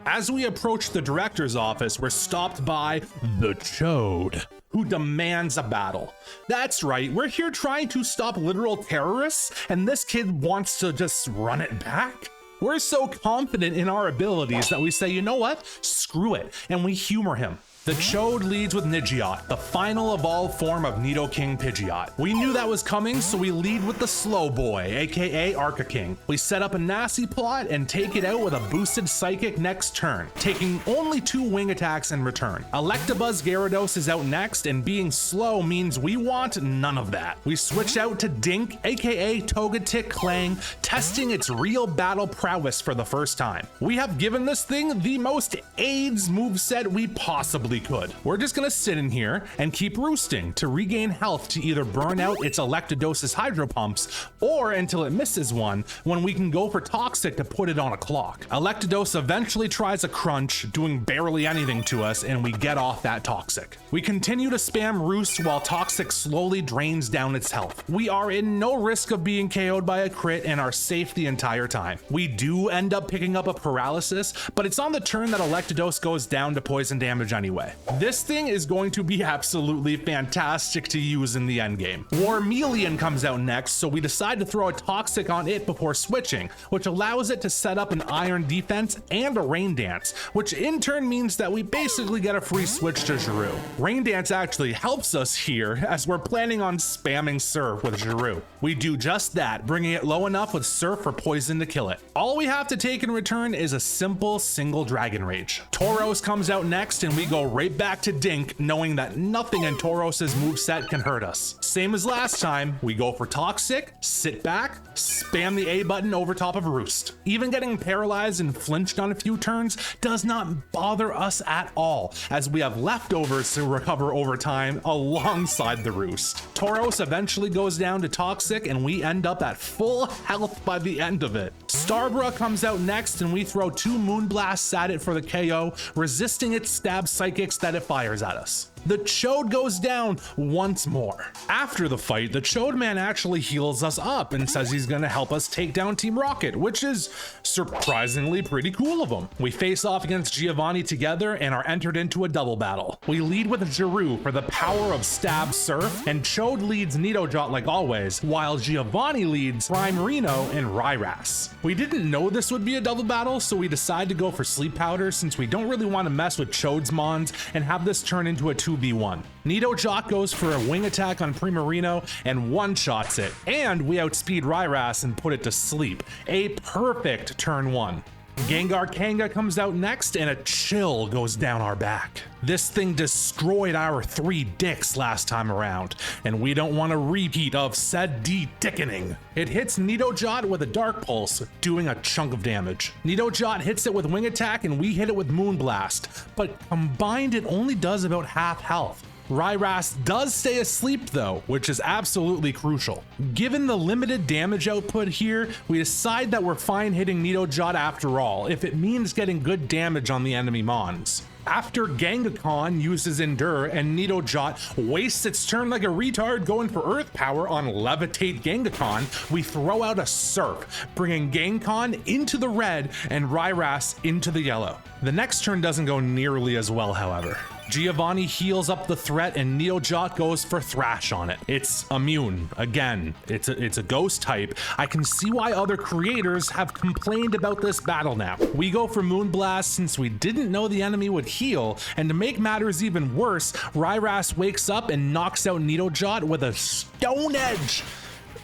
As we approach the director's office, we're stopped by the Chode, who demands a battle. That's right, we're here trying to stop literal terrorists, and this kid wants to just run it back? We're so confident in our abilities that we say, you know what, screw it, and we humor him. The Chode leads with Pidgeot, the final evolved form of Nidoking Pidgeot. We knew that was coming, so we lead with the Slow Boy, aka Arca King. We set up a nasty plot and take it out with a boosted Psychic next turn, taking only 2 wing attacks in return. Electabuzz Gyarados is out next, and being slow means we want none of that. We switch out to Dink, aka Togetic Clang, testing its real battle prowess for the first time. We have given this thing the most AIDS moveset we possibly could. We're just gonna sit in here and keep roosting to regain health to either burn out its Electabuzz Hydro Pumps or until it misses one, when we can go for Toxic to put it on a clock. Electabuzz eventually tries a Crunch, doing barely anything to us, and we get off that Toxic. We continue to spam Roost while Toxic slowly drains down its health. We are in no risk of being KO'd by a crit and are safe the entire time. We do end up picking up a Paralysis, but it's on the turn that Electabuzz goes down to poison damage anyway. This thing is going to be absolutely fantastic to use in the endgame. Warmeleon comes out next, so we decide to throw a Toxic on it before switching, which allows it to set up an Iron Defense and a Rain Dance, which in turn means that we basically get a free switch to Giroux. Rain Dance actually helps us here, as we're planning on spamming Surf with Giroux. We do just that, bringing it low enough with Surf for poison to kill it. All we have to take in return is a simple single Dragon Rage. Tauros comes out next, and we go right back to Dink, knowing that nothing in Tauros's moveset can hurt us. Same as last time, we go for Toxic, sit back, spam the A button over top of Roost. Even getting paralyzed and flinched on a few turns does not bother us at all, as we have leftovers to recover over time alongside the Roost. Tauros eventually goes down to Toxic, and we end up at full health by the end of it. Starbra comes out next, and we throw 2 Moonblasts at it for the KO, resisting its stab Psychics that it fires at us. The Chode goes down once more. After the fight, the Chode man actually heals us up and says he's gonna help us take down Team Rocket, which is surprisingly pretty cool of him. We face off against Giovanni together and are entered into a double battle. We lead with Giroux for the power of Stab Surf, and Chode leads Nidojot like always, while Giovanni leads Primarino and Ryras. We didn't know this would be a double battle, so we decided to go for Sleep Powder since we don't really want to mess with Chode's Mons and have this turn into a 2v1. Nidojot goes for a wing attack on Primarino and one-shots it, and we outspeed Ryras and put it to sleep. A perfect turn 1. Gengar Kanga comes out next, and a chill goes down our back. This thing destroyed our 3 dicks last time around, and we don't want a repeat of said de-dickening. It hits Nidojot with a Dark Pulse, doing a chunk of damage. Nidojot hits it with Wing Attack, and we hit it with Moonblast, but combined it only does about half health. Ryras does stay asleep though, which is absolutely crucial. Given the limited damage output here, we decide that we're fine hitting Nidojot after all, if it means getting good damage on the enemy Mons. After Gengar uses Endure and Nidojot wastes its turn like a retard going for Earth Power on Levitate Gengar, we throw out a Surf, bringing Gengar into the red and Ryras into the yellow. The next turn doesn't go nearly as well, however. Giovanni heals up the threat and Nidojot goes for Thrash on it. It's immune. Again, it's a ghost type. I can see why other creators have complained about this battle now. We go for Moonblast since we didn't know the enemy would heal, and to make matters even worse, Ryras wakes up and knocks out Nidojot with a Stone Edge.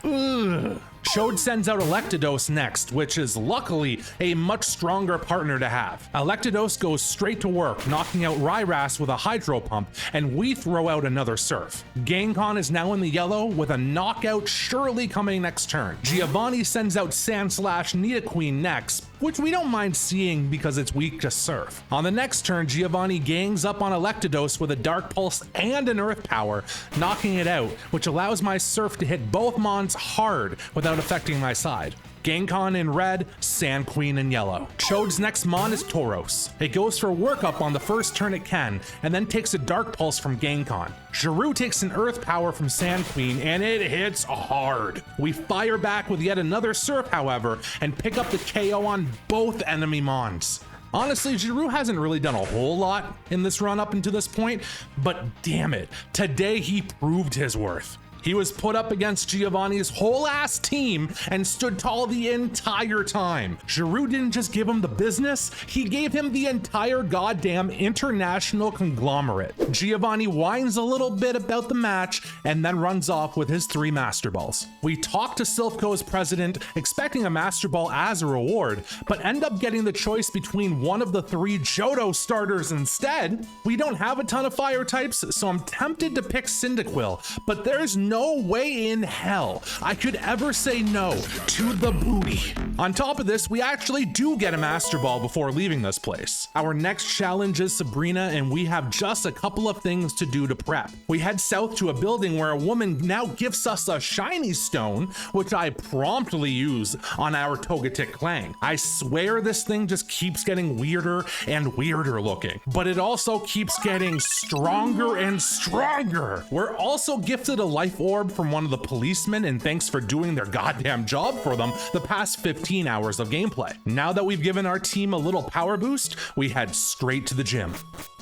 Ugh. Chode sends out Electados next, which is luckily a much stronger partner to have. Electados goes straight to work, knocking out Ryras with a Hydro Pump, and we throw out another Surf. Gengar is now in the yellow with a knockout surely coming next turn. Giovanni sends out Sandslash Nidoqueen next, which we don't mind seeing because it's weak to Surf. On the next turn, Giovanni gangs up on Electados with a Dark Pulse and an Earth Power, knocking it out, which allows my Surf to hit both Mons hard without affecting my side. Gengar in red, Sand Queen in yellow. Chode's next Mon is Tauros. It goes for workup on the first turn it can, and then takes a Dark Pulse from Gengar. Giroux takes an Earth Power from Sand Queen, and it hits hard. We fire back with yet another Surf, however, and pick up the KO on both enemy Mons. Honestly, Giroux hasn't really done a whole lot in this run up until this point, but damn it, today he proved his worth. He was put up against Giovanni's whole ass team and stood tall the entire time. Giroux didn't just give him the business, he gave him the entire goddamn international conglomerate. Giovanni whines a little bit about the match and then runs off with his 3 Master Balls. We talk to Silph Co's president, expecting a Master Ball as a reward, but end up getting the choice between one of the 3 Johto starters instead. We don't have a ton of fire types, so I'm tempted to pick Cyndaquil, but there's no way in hell I could ever say no to the booty. On top of this, we actually do get a Master Ball before leaving this place. Our next challenge is Sabrina, and we have just a couple of things to do to prep. We head south to a building where a woman now gifts us a shiny stone, which I promptly use on our Togetic Clang. I swear this thing just keeps getting weirder and weirder looking, but it also keeps getting stronger and stronger. We're also gifted a life orb from one of the policemen, and thanks for doing their goddamn job for them the past 15 hours of gameplay. Now that we've given our team a little power boost, we head straight to the gym.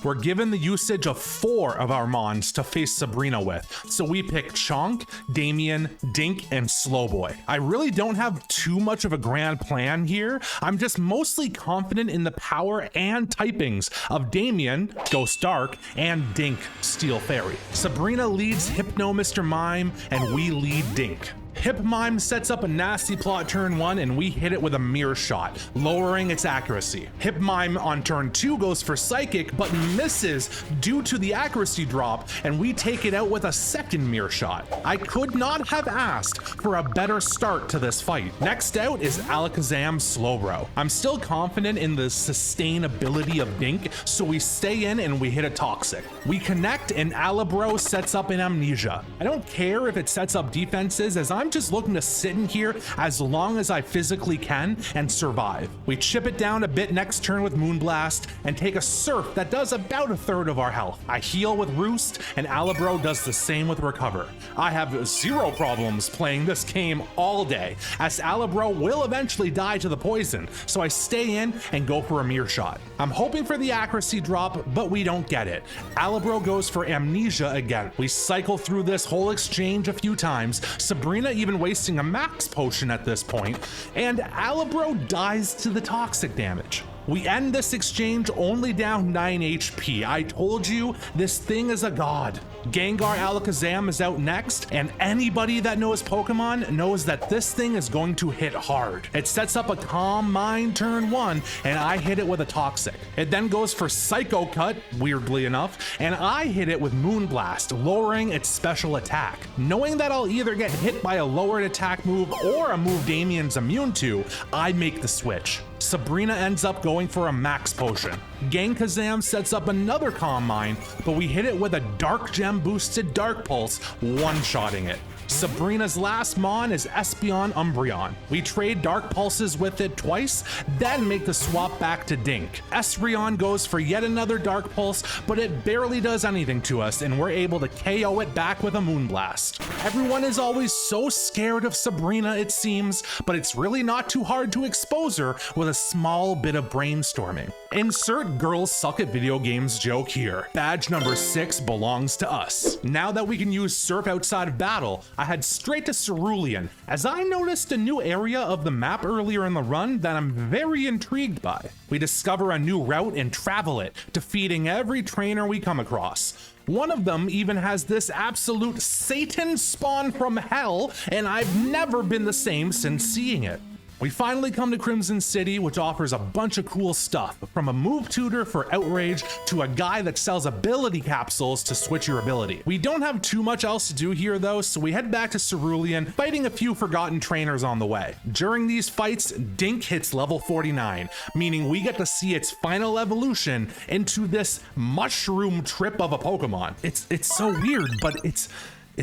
We're given the usage of 4 of our Mons to face Sabrina with, so we pick Chonk, Damien, Dink, and Slowboy. I really don't have too much of a grand plan here. I'm just mostly confident in the power and typings of Damien, Ghost Dark, and Dink, Steel Fairy. Sabrina leads Hypno Mr. Mime, and we lead Dink. Hip Mime sets up a nasty plot turn 1, and we hit it with a Mirror Shot, lowering its accuracy. Hip Mime on turn 2 goes for Psychic, but misses due to the accuracy drop, and we take it out with a second Mirror Shot. I could not have asked for a better start to this fight. Next out is Alakazam Slowbro. I'm still confident in the sustainability of Dink, so we stay in and we hit a Toxic. We connect, and Alabro sets up an Amnesia. I don't care if it sets up defenses, as I'm just looking to sit in here as long as I physically can and survive. We chip it down a bit next turn with Moonblast and take a Surf that does about a third of our health. I heal with Roost, and Alabro does the same with Recover. I have 0 problems playing this game all day, as Alabro will eventually die to the poison, so I stay in and go for a Mirror Shot. I'm hoping for the accuracy drop, but we don't get it. Alabro goes for Amnesia again. We cycle through this whole exchange a few times, Sabrina even wasting a max potion at this point, and Alabro dies to the toxic damage. We end this exchange only down 9 HP. I told you, this thing is a god. Gengar Alakazam is out next, and anybody that knows Pokemon knows that this thing is going to hit hard. It sets up a Calm Mind turn 1, and I hit it with a Toxic. It then goes for Psycho Cut, weirdly enough, and I hit it with Moonblast, lowering its special attack. Knowing that I'll either get hit by a lowered attack move or a move Damien's immune to, I make the switch. Sabrina ends up going for a max potion. Gangkazam sets up another Calm Mind, but we hit it with a Dark Gem boosted Dark Pulse, one-shotting it. Sabrina's last Mon is Espeon Umbreon. We trade Dark Pulses with it twice, then make the swap back to Dink. Espeon goes for yet another Dark Pulse, but it barely does anything to us, and we're able to KO it back with a Moonblast. Everyone is always so scared of Sabrina, it seems, but it's really not too hard to expose her with a small bit of brainstorming. Insert girls suck at video games joke here. Badge number 6 belongs to us. Now that we can use Surf outside of battle, I head straight to Cerulean, as I noticed a new area of the map earlier in the run that I'm very intrigued by. We discover a new route and travel it, defeating every trainer we come across. One of them even has this absolute Satan spawn from hell, and I've never been the same since seeing it. We finally come to Crimson City, which offers a bunch of cool stuff, from a move tutor for Outrage to a guy that sells ability capsules to switch your ability. We don't have too much else to do here though, so we head back to Cerulean, fighting a few forgotten trainers on the way. During these fights, Dink hits level 49, meaning we get to see its final evolution into this mushroom trip of a Pokemon. It's so weird, but it's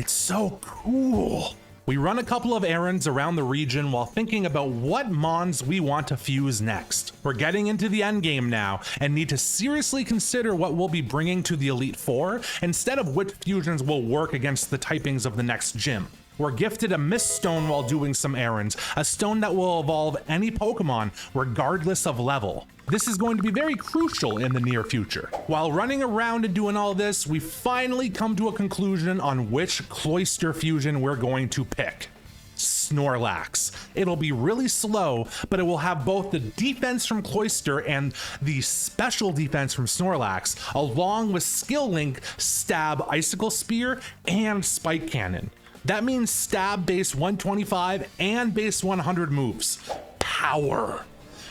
so cool. We run a couple of errands around the region while thinking about what mons we want to fuse next. We're getting into the endgame now and need to seriously consider what we'll be bringing to the Elite Four instead of which fusions will work against the typings of the next gym. We're gifted a Mist Stone while doing some errands, a stone that will evolve any Pokemon regardless of level. This is going to be very crucial in the near future. While running around and doing all this, we finally come to a conclusion on which Cloyster fusion we're going to pick. Snorlax. It'll be really slow, but it will have both the defense from Cloyster and the special defense from Snorlax, along with Skill Link, Stab, Icicle Spear, and Spike Cannon. That means Stab base 125 and base 100 moves. Power.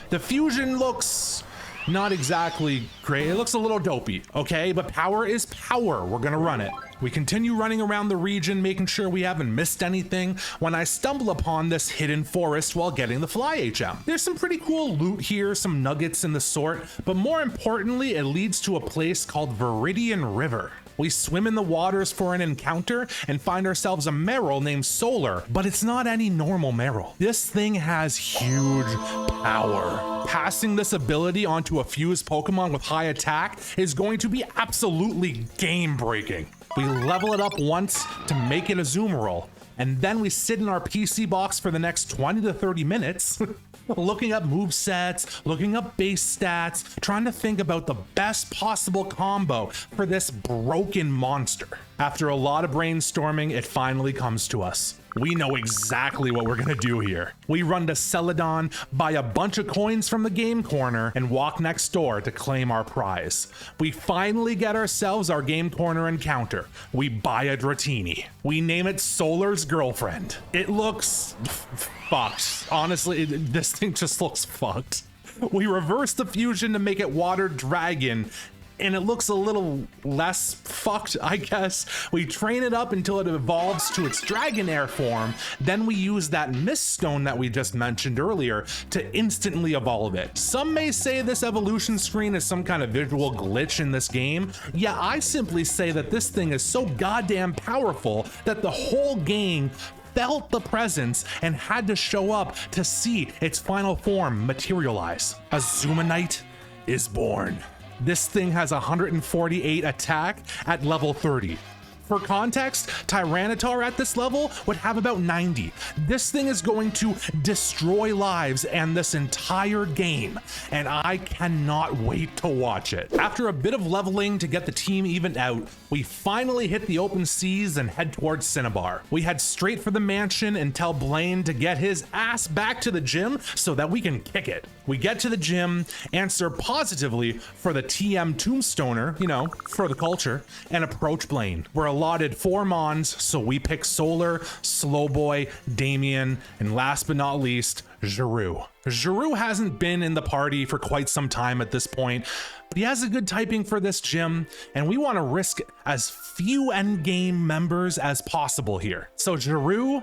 The fusion looks not exactly great. It looks a little dopey, okay? But power is power. We're gonna run it. We continue running around the region, making sure we haven't missed anything, when I stumble upon this hidden forest while getting the Fly HM. There's some pretty cool loot here, some nuggets in the sort, but more importantly, it leads to a place called Viridian River. We swim in the waters for an encounter and find ourselves a Meryl named Solar, but it's not any normal Meryl. This thing has huge power. Passing this ability onto a fused Pokemon with high attack is going to be absolutely game-breaking. We level it up once to make it a Zoomerl, and then we sit in our PC box for the next 20 to 30 minutes looking up movesets, looking up base stats, trying to think about the best possible combo for this broken monster. After a lot of brainstorming, it finally comes to us. We know exactly what we're gonna do here. We run to Celadon, buy a bunch of coins from the game corner, and walk next door to claim our prize. We finally get ourselves our game corner encounter. We buy a Dratini. We name it Solar's Girlfriend. It looks fucked. Honestly, this thing just looks fucked. We reverse the fusion to make it Water Dragon, and it looks a little less fucked, I guess. We train it up until it evolves to its Dragonair form, then we use that Mist Stone that we just mentioned earlier to instantly evolve it. Some may say this evolution screen is some kind of visual glitch in this game. Yeah, I simply say that this thing is so goddamn powerful that the whole game felt the presence and had to show up to see its final form materialize. A Zumanite is born. This thing has 148 attack at level 30. For context, Tyranitar at this level would have about 90. This thing is going to destroy lives and this entire game, and I cannot wait to watch it. After a bit of leveling to get the team evened out, we finally hit the open seas and head towards Cinnabar. We head straight for the mansion and tell Blaine to get his ass back to the gym so that we can kick it. We get to the gym, answer positively for the TM Tombstoner, you know, for the culture, and approach Blaine. We're allotted 4 mons, so we pick Solar, Slowboy, Damien, and last but not least, Giroux. Giroux hasn't been in the party for quite some time at this point, but he has a good typing for this gym, and we want to risk as few endgame members as possible here. So Giroux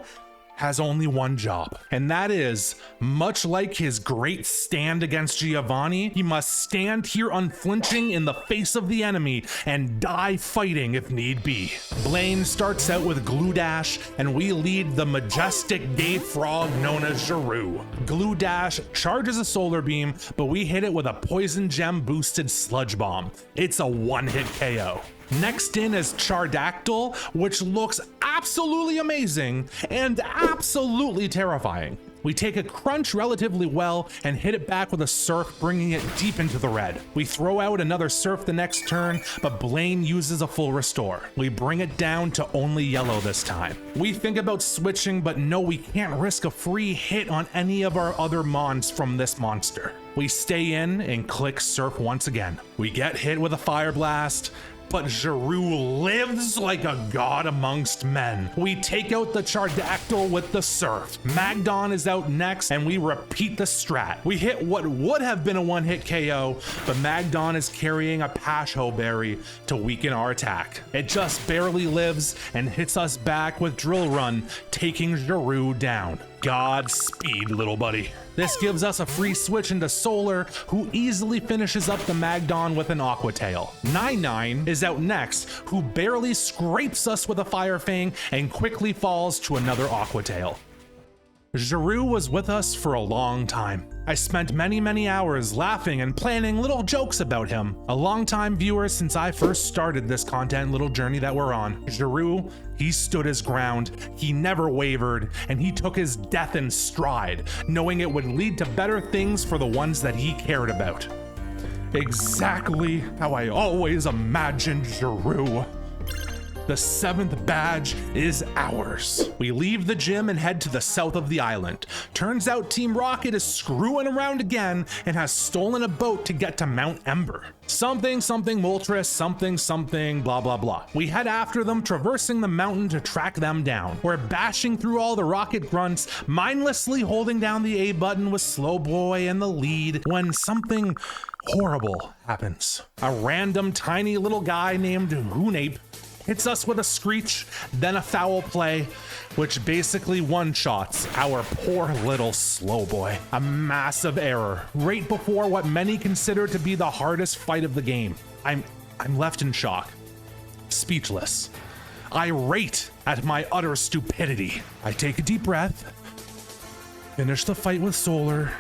has only one job, and that is, much like his great stand against Giovanni, he must stand here unflinching in the face of the enemy and die fighting if need be. Blaine starts out with Glue Dash, and we lead the majestic gay frog known as Giroux. Glue Dash charges a solar beam, but we hit it with a poison gem boosted sludge bomb. It's a one-hit KO. Next in is Chardactyl, which looks absolutely amazing and absolutely terrifying. We take a crunch relatively well and hit it back with a Surf, bringing it deep into the red. We throw out another Surf the next turn, but Blaine uses a full restore. We bring it down to only yellow this time. We think about switching, but no, we can't risk a free hit on any of our other mons from this monster. We stay in and click Surf once again. We get hit with a Fire Blast, but Giroux lives like a god amongst men. We take out the Chargactyl with the Surf. Magdon is out next, and we repeat the strat. We hit what would have been a one-hit KO, but Magdon is carrying a Pasho Berry to weaken our attack. It just barely lives and hits us back with Drill Run, taking Giroux down. Godspeed, little buddy. This gives us a free switch into Solar, who easily finishes up the Magdon with an Aqua Tail. 9-9 is out next, who barely scrapes us with a Fire Fang and quickly falls to another Aqua Tail. Giroux was with us for a long time. I spent many hours laughing and planning little jokes about him. A long-time viewer since I first started this content little journey that we're on. Giroux, he stood his ground, he never wavered, and he took his death in stride, knowing it would lead to better things for the ones that he cared about. Exactly how I always imagined Giroux. The 7th badge is ours. We leave the gym and head to the south of the island. Turns out Team Rocket is screwing around again and has stolen a boat to get to Mount Ember. Something Moltres, something blah blah blah. We head after them, traversing the mountain to track them down. We're bashing through all the rocket grunts, mindlessly holding down the A button with Slowboy in the lead, when something horrible happens. A random tiny little guy named Hunape hits us with a Screech, then a Foul Play, which basically one-shots our poor little Slowboy. A massive error, right before what many consider to be the hardest fight of the game. I'm left in shock, speechless, irate at my utter stupidity. I take a deep breath, finish the fight with Solar,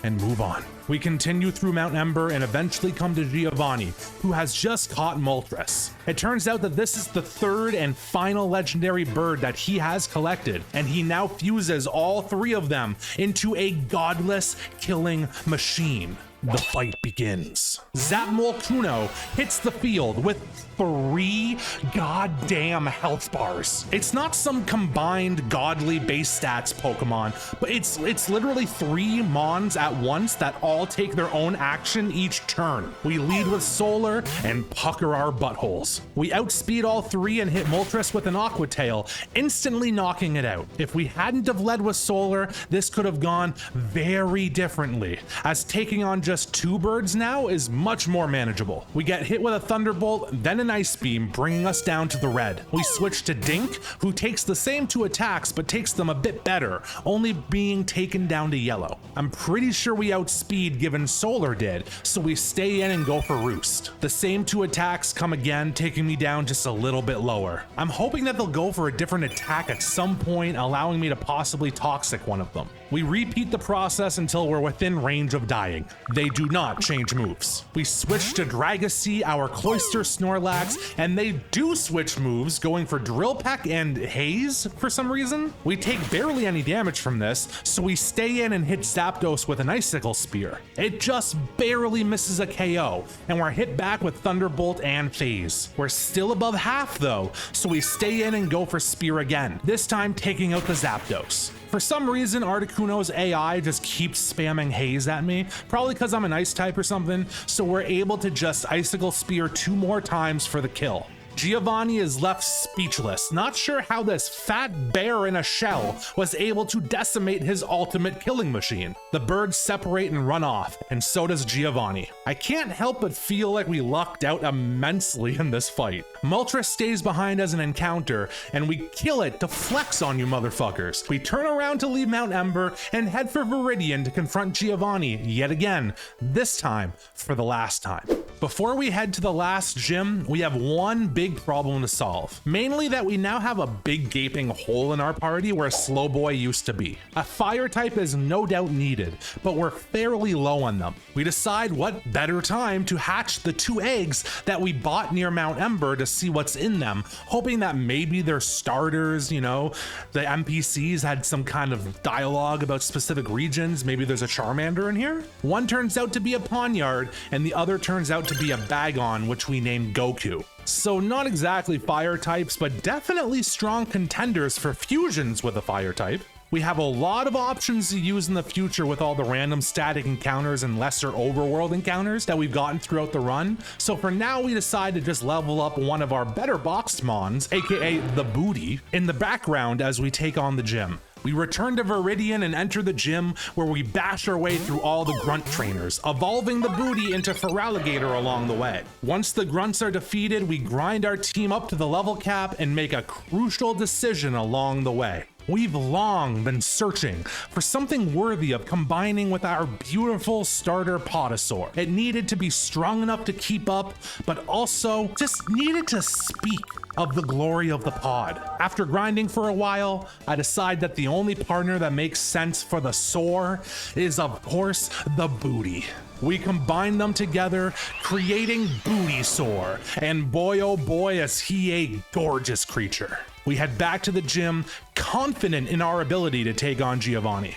and move on. We continue through Mount Ember and eventually come to Giovanni, who has just caught Moltres. It turns out that this is the 3rd and final legendary bird that he has collected, and he now fuses all 3 of them into a godless killing machine. The fight begins. Zapmolkuno hits the field with 3 goddamn health bars. It's not some combined godly base stats Pokemon, but it's literally 3 mons at once that all take their own action each turn. We lead with Solar and pucker our buttholes. We outspeed all 3 and hit Moltres with an Aqua Tail, instantly knocking it out. If we hadn't have led with Solar, this could have gone very differently, as taking on just 2 birds now is much more manageable. We get hit with a Thunderbolt, then an Ice Beam, bringing us down to the red. We switch to Dink, who takes the same 2 attacks but takes them a bit better, only being taken down to yellow. I'm pretty sure we outspeed given Solar did, so we stay in and go for Roost. The same 2 attacks come again, taking me down just a little bit lower. I'm hoping that they'll go for a different attack at some point, allowing me to possibly Toxic one of them. We repeat the process until we're within range of dying. They do not change moves. We switch to Dragacy, our Cloyster Snorlax, and they do switch moves, going for Drill Peck and Haze for some reason. We take barely any damage from this, so we stay in and hit Zapdos with an Icicle Spear. It just barely misses a KO, and we're hit back with Thunderbolt and Phase. We're still above half though, so we stay in and go for Spear again, this time taking out the Zapdos. For some reason, Articuno's AI just keeps spamming Haze at me, probably because I'm an Ice type or something, so we're able to just Icicle Spear 2 more times for the kill. Giovanni is left speechless, not sure how this fat bear in a shell was able to decimate his ultimate killing machine. The birds separate and run off, and so does Giovanni. I can't help but feel like we lucked out immensely in this fight. Moltres stays behind as an encounter, and we kill it to flex on you motherfuckers. We turn around to leave Mount Ember and head for Viridian to confront Giovanni yet again, this time for the last time. Before we head to the last gym, we have one big problem to solve. Mainly that we now have a big gaping hole in our party where Slowboy used to be. A fire type is no doubt needed, but we're fairly low on them. We decide what better time to hatch the 2 eggs that we bought near Mount Ember to see what's in them, hoping that maybe they're starters, you know, the NPCs had some kind of dialogue about specific regions. Maybe there's a Charmander in here. One turns out to be a Pawniard, and the other turns out to be a Bagon, which we named Goku. So not exactly fire types, but definitely strong contenders for fusions with a fire type. We have a lot of options to use in the future with all the random static encounters and lesser overworld encounters that we've gotten throughout the run. So for now, we decide to just level up one of our better boxed mons, aka the Booty, in the background as we take on the gym. We return to Viridian and enter the gym where we bash our way through all the grunt trainers, evolving the Booty into Feraligatr along the way. Once the grunts are defeated, we grind our team up to the level cap and make a crucial decision along the way. We've long been searching for something worthy of combining with our beautiful starter Potosaur. It needed to be strong enough to keep up, but also just needed to speak of the glory of the pod. After grinding for a while, I decide that the only partner that makes sense for the Soar is, of course, the Booty. We combine them together, creating Bootysaur, and boy oh boy is he a gorgeous creature. We head back to the gym, confident in our ability to take on Giovanni.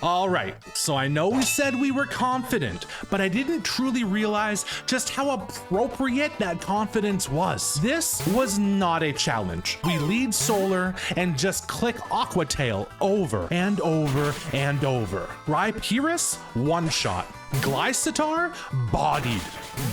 All right, so I know we said we were confident, but I didn't truly realize just how appropriate that confidence was. This was not a challenge. We lead Solar and just click Aqua Tail over and over and over. Rhyperius, one shot. Glycitar, bodied.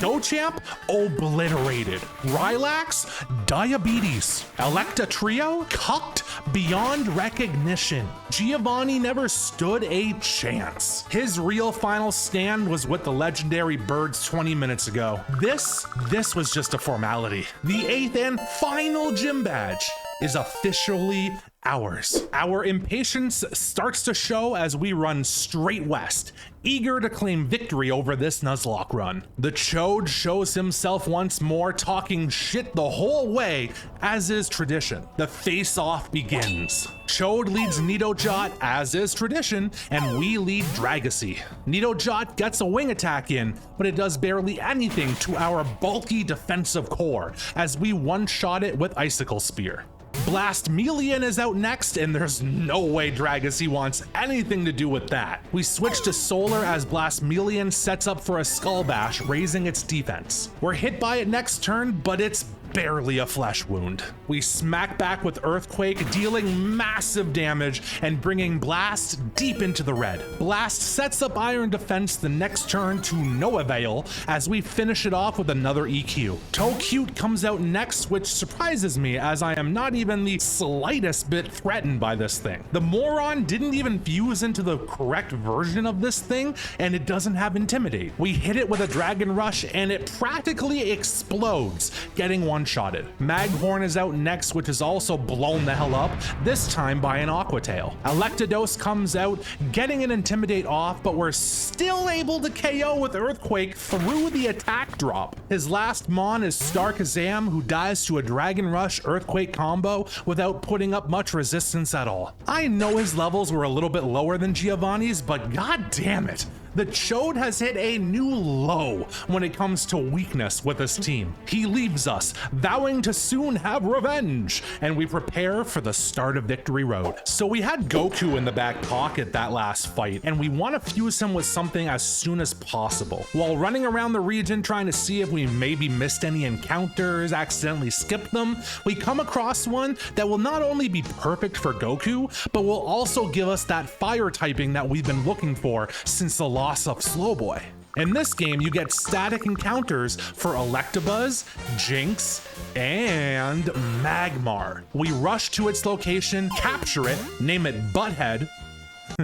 Dochamp, obliterated. Rylax, diabetes. Electa Trio, cucked beyond recognition. Giovanni never stood a chance. His real final stand was with the legendary birds 20 minutes ago. This was just a formality. The 8th and final gym badge is officially ours. Our impatience starts to show as we run straight west, eager to claim victory over this Nuzlocke run. The Chode shows himself once more, talking shit the whole way, as is tradition. The face-off begins. Chode leads Nidojot, as is tradition, and we lead Dragacy. Nidojot gets a wing attack in, but it does barely anything to our bulky defensive core, as we one-shot it with Icicle Spear. Blastmelian is out next, and there's no way Dragacy wants anything to do with that. We switch to Solar as Blastmelian sets up for a Skull Bash, raising its defense. We're hit by it next turn, but it's barely a flesh wound. We smack back with Earthquake, dealing massive damage and bringing Blast deep into the red. Blast sets up Iron Defense the next turn to no avail as we finish it off with another EQ. Toecute comes out next, which surprises me as I am not even the slightest bit threatened by this thing. The moron didn't even fuse into the correct version of this thing, and it doesn't have Intimidate. We hit it with a Dragon Rush and it practically explodes, getting one-shotted. Maghorn is out next, which is also blown the hell up, this time by an Aqua Tail. Electados comes out, getting an Intimidate off, but we're still able to KO with Earthquake through the attack drop. His last mon is Starkazam, who dies to a Dragon Rush Earthquake combo without putting up much resistance at all. I know his levels were a little bit lower than Giovanni's, but god damn it, the Chode has hit a new low when it comes to weakness with his team. He leaves us, vowing to soon have revenge, and we prepare for the start of Victory Road. So we had Goku in the back pocket that last fight, and we want to fuse him with something as soon as possible. While running around the region trying to see if we maybe missed any encounters, accidentally skipped them, we come across one that will not only be perfect for Goku, but will also give us that fire typing that we've been looking for since the loss of Slowboy. In this game, you get static encounters for Electabuzz, Jinx, and Magmar. We rush to its location, capture it, name it Butthead,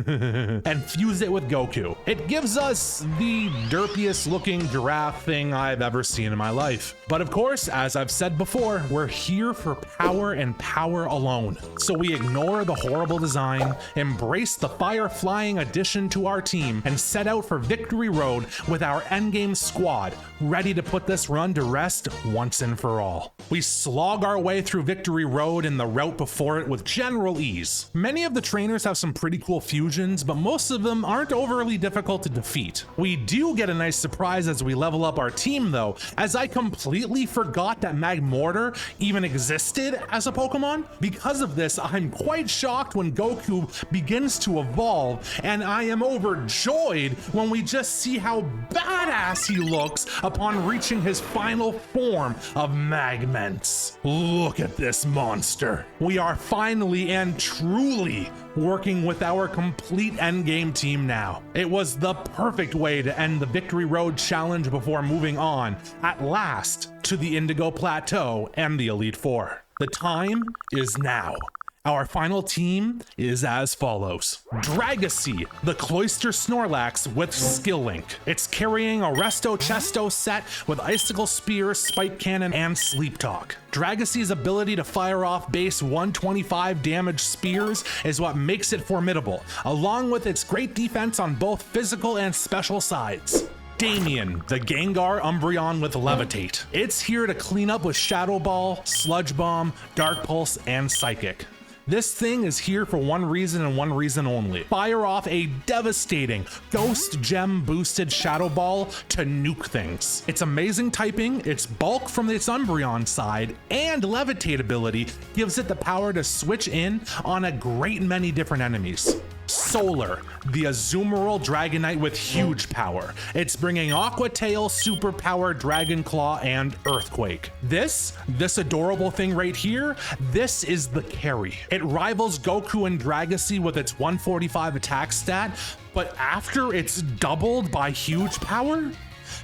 and fuse it with Goku. It gives us the derpiest looking giraffe thing I've ever seen in my life. But of course, as I've said before, we're here for power and power alone. So we ignore the horrible design, embrace the fire-flying addition to our team, and set out for Victory Road with our endgame squad, ready to put this run to rest once and for all. We slog our way through Victory Road and the route before it with general ease. Many of the trainers have some pretty cool fusions, but most of them aren't overly difficult to defeat. We do get a nice surprise as we level up our team though, as I completely forgot that Magmortar even existed as a Pokemon. Because of this, I'm quite shocked when Goku begins to evolve, and I am overjoyed when we just see how badass he looks upon reaching his final form of Magments. Look at this monster. We are finally and truly working with our complete endgame team now. It was the perfect way to end the Victory Road challenge before moving on, at last, to the Indigo Plateau and the Elite Four. The time is now. Our final team is as follows. Dragacy, the Cloyster Snorlax with Skill Link. It's carrying a Resto Chesto set with Icicle Spear, Spike Cannon, and Sleep Talk. Dragacy's ability to fire off base 125 damage spears is what makes it formidable, along with its great defense on both physical and special sides. Damien, the Gengar Umbreon with Levitate. It's here to clean up with Shadow Ball, Sludge Bomb, Dark Pulse, and Psychic. This thing is here for one reason and one reason only. Fire off a devastating Ghost Gem boosted Shadow Ball to nuke things. Its amazing typing, its bulk from its Umbreon side, and Levitate ability gives it the power to switch in on a great many different enemies. Solar, the Azumarill Dragonite with huge power. It's bringing Aqua Tail, Super Power, Dragon Claw, and Earthquake. This adorable thing right here, this is the carry. It rivals Goku and Dragacy with its 145 attack stat, but after it's doubled by huge power,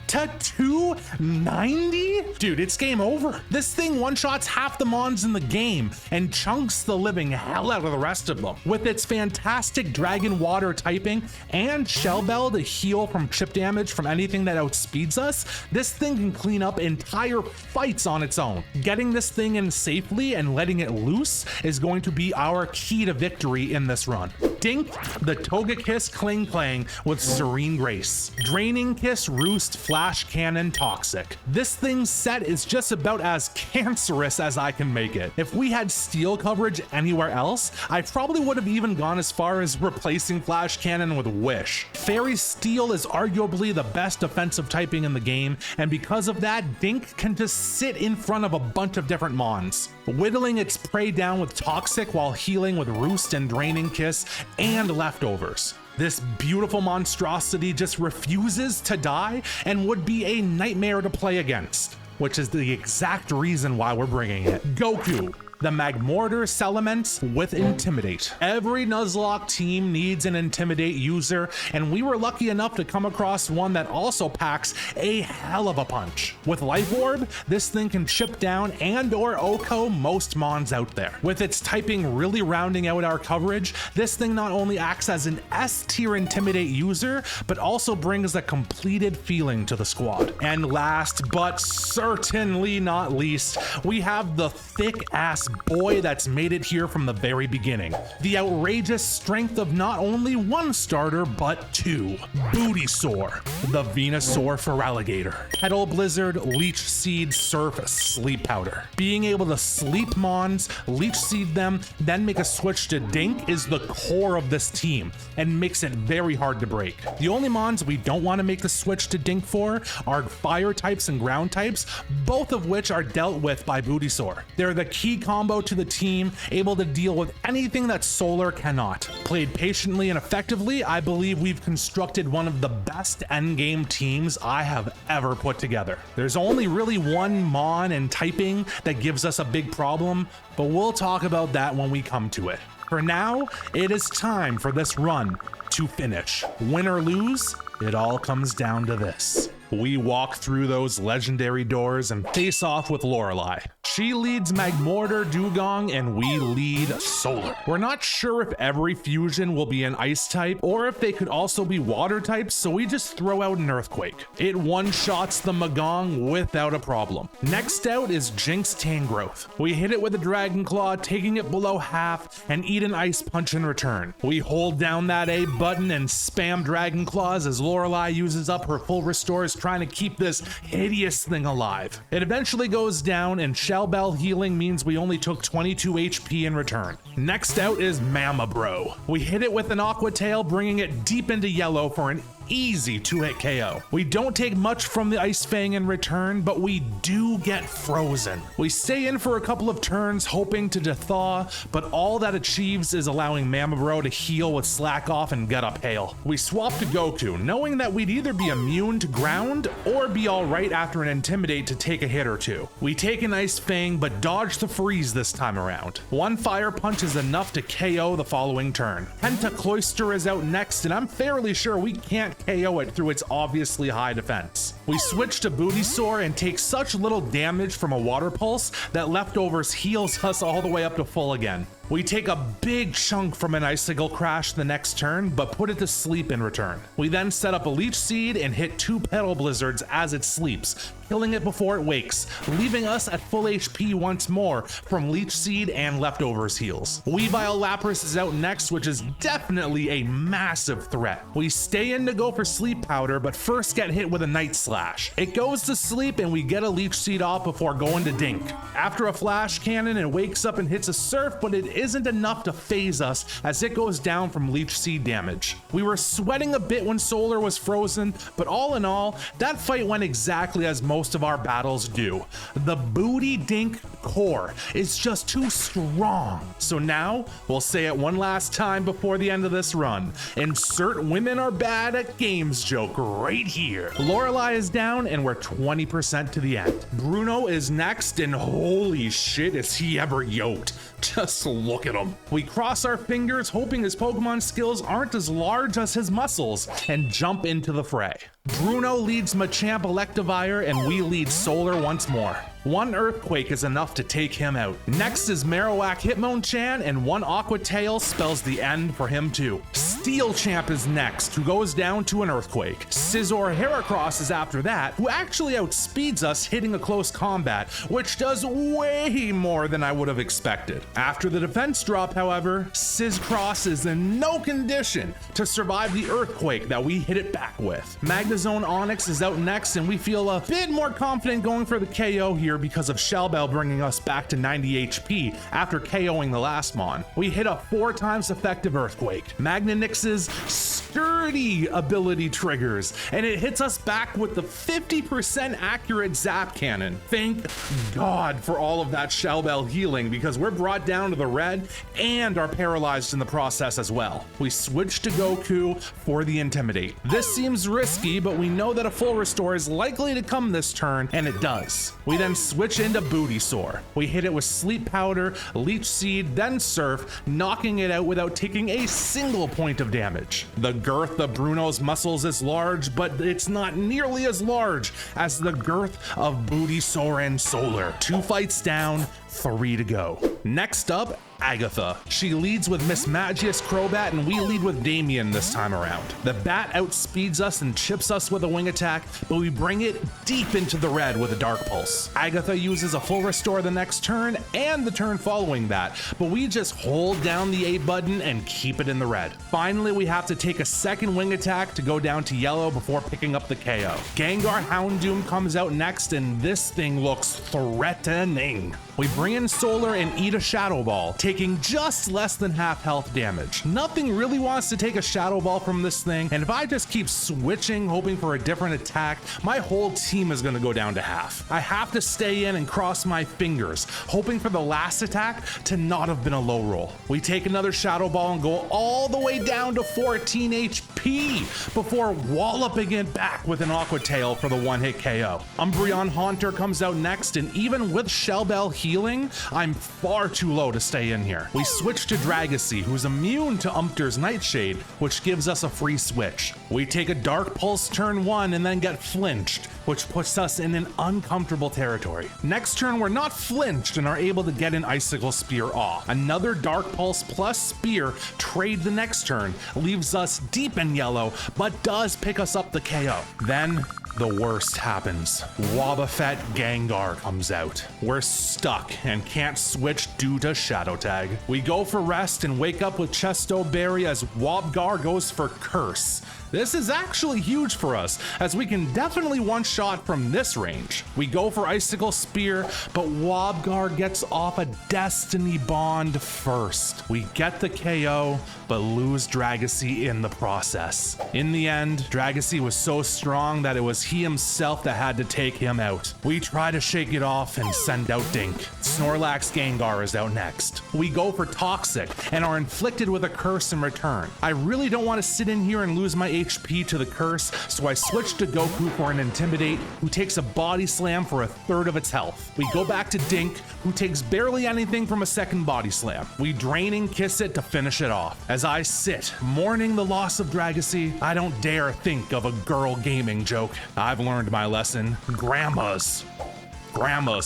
to 290? Dude, it's game over. This thing one-shots half the mons in the game and chunks the living hell out of the rest of them. With its fantastic Dragon Water typing and Shell Bell to heal from chip damage from anything that outspeeds us, this thing can clean up entire fights on its own. Getting this thing in safely and letting it loose is going to be our key to victory in this run. Dink, the Togekiss Kling Klang with Serene Grace. Draining Kiss, Roost, Flash Cannon, Toxic. This thing's set is just about as cancerous as I can make it. If we had steel coverage anywhere else, I probably would have even gone as far as replacing Flash Cannon with Wish. Fairy Steel is arguably the best defensive typing in the game, and because of that, Dink can just sit in front of a bunch of different mons, whittling its prey down with Toxic while healing with Roost and Draining Kiss and Leftovers. This beautiful monstrosity just refuses to die and would be a nightmare to play against, which is the exact reason why we're bringing it. Goku, the Magmortar Salamence with Intimidate. Every Nuzlocke team needs an Intimidate user, and we were lucky enough to come across one that also packs a hell of a punch. With Life Orb, this thing can chip down and or OHKO most mons out there. With its typing really rounding out our coverage, this thing not only acts as an S-tier Intimidate user, but also brings a completed feeling to the squad. And last but certainly not least, we have the thick-ass boy that's made it here from the very beginning. The outrageous strength of not only one starter, but two. Bootysaur, the Venusaur for Alligator. Petal Blizzard, Leech Seed, Surf, Sleep Powder. Being able to sleep mons, Leech Seed them, then make a switch to Dink is the core of this team and makes it very hard to break. The only mons we don't want to make the switch to Dink for are fire types and ground types, both of which are dealt with by Bootysaur. They're the key combo to the team, able to deal with anything that Solar cannot. Played patiently and effectively, I believe we've constructed one of the best endgame teams I have ever put together. There's only really one mon and typing that gives us a big problem, but we'll talk about that when we come to it. For now, it is time for this run to finish. Win or lose, it all comes down to this. We walk through those legendary doors and face off with Lorelei. She leads Magmortar, Dugong, and we lead Solar. We're not sure if every fusion will be an ice type or if they could also be water types, so we just throw out an earthquake. It one-shots the Magong without a problem. Next out is Jinx Tangrowth. We hit it with a Dragon Claw, taking it below half, and eat an Ice Punch in return. We hold down that A button and spam Dragon Claws as Lorelei uses up her full restores, trying to keep this hideous thing alive. It eventually goes down, and Shell Bell healing means we only took 22 HP in return. Next out is Mama Bro. We hit it with an Aqua Tail, bringing it deep into yellow for an easy 2-hit KO. We don't take much from the Ice Fang in return, but we do get frozen. We stay in for a couple of turns hoping to dethaw, but all that achieves is allowing Mamabro to heal with Slack Off and Get Up Hail. We swap to Goku, knowing that we'd either be immune to ground or be alright after an Intimidate to take a hit or two. We take an Ice Fang, but dodge the freeze this time around. One Fire Punch is enough to KO the following turn. Pentacloister is out next, and I'm fairly sure we can't KO it through its obviously high defense. We switch to Bootysaur and take such little damage from a Water Pulse that Leftovers heals us all the way up to full again. We take a big chunk from an Icicle Crash the next turn, but put it to sleep in return. We then set up a Leech Seed and hit 2 Petal Blizzards as it sleeps, killing it before it wakes, leaving us at full HP once more from Leech Seed and Leftovers heals. Weavile Lapras is out next, which is definitely a massive threat. We stay in to go for Sleep Powder, but first get hit with a Night Slash. It goes to sleep and we get a Leech Seed off before going to Dink. After a Flash Cannon, it wakes up and hits a Surf, but it isn't enough to phase us as it goes down from Leech Seed damage. We were sweating a bit when Solar was frozen, but all in all, that fight went exactly as most of our battles do. The Booty Dink core is just too strong. So now, we'll say it one last time before the end of this run. Insert women are bad at games joke right here. Lorelei is down and we're 20% to the end. Bruno is next, and holy shit, is he ever yoked. Just look at him. We cross our fingers hoping his Pokemon skills aren't as large as his muscles and jump into the fray. Bruno leads Machamp Electivire and we lead Solar once more. One Earthquake is enough to take him out. Next is Marowak Hitmonchan, and one Aqua Tail spells the end for him too. Steel Champ is next, who goes down to an Earthquake. Scizor Heracross is after that, who actually outspeeds us hitting a close combat, which does way more than I would have expected. After the defense drop, however, Sizcross is in no condition to survive the Earthquake that we hit it back with. Magnezone Onix is out next, and we feel a bit more confident going for the KO here because of Shell Bell bringing us back to 90 HP after KOing the last Mon. We hit a 4 times effective Earthquake. Magnanix's sturdy ability triggers, and it hits us back with the 50% accurate Zap Cannon. Thank God for all of that Shell Bell healing, because we're brought down to the red and are paralyzed in the process as well. We switch to Goku for the Intimidate. This seems risky, but we know that a full restore is likely to come this turn, and it does. We then switch into Bootysaur. We hit it with Sleep Powder, Leech Seed, then Surf, knocking it out without taking a single point of damage. The girth of Bruno's muscles is large, but it's not nearly as large as the girth of Bootysaur and Solar. 2 fights down, 3 to go. Next up, Agatha. She leads with Miss Magius Crobat, and we lead with Damien this time around. The bat outspeeds us and chips us with a wing attack, but we bring it deep into the red with a Dark Pulse. Agatha uses a full restore the next turn and the turn following that, but we just hold down the A button and keep it in the red. Finally, we have to take a second wing attack to go down to yellow before picking up the KO. Gengar Houndoom comes out next, and this thing looks threatening. We bring in Solar and eat a Shadow Ball, taking just less than half health damage. Nothing really wants to take a Shadow Ball from this thing, and if I just keep switching, hoping for a different attack, my whole team is gonna go down to half. I have to stay in and cross my fingers, hoping for the last attack to not have been a low roll. We take another Shadow Ball and go all the way down to 14 HP before walloping it back with an Aqua Tail for the 1-hit KO. Umbreon Haunter comes out next, and even with Shell Bell healing, I'm far too low to stay in plan here. We switch to Dragacy, who's immune to Umpter's Nightshade, which gives us a free switch. We take a Dark Pulse turn 1 and then get flinched, which puts us in an uncomfortable territory. Next turn, we're not flinched and are able to get an Icicle Spear off. Another Dark Pulse plus Spear trade the next turn leaves us deep in yellow, but does pick us up the KO. Then the worst happens. Wobbuffet Gengar comes out. We're stuck and can't switch due to Shadow Tag. We go for rest and wake up with Chesto Berry as Wobgar goes for Curse. This is actually huge for us, as we can definitely one-shot from this range. We go for Icicle Spear, but Wobgar gets off a Destiny Bond first. We get the KO, but lose Dragacy in the process. In the end, Dragacy was so strong that it was he himself that had to take him out. We try to shake it off and send out Dink. Snorlax Gengar is out next. We go for Toxic and are inflicted with a Curse in return. I really don't want to sit in here and lose my HP to the Curse, so I switch to Goku for an Intimidate, who takes a Body Slam for a third of its health. We go back to Dink, who takes barely anything from a second Body Slam. We Draining Kiss it to finish it off. As I sit, mourning the loss of Dragacy, I don't dare think of a girl gaming joke. I've learned my lesson. Grandmas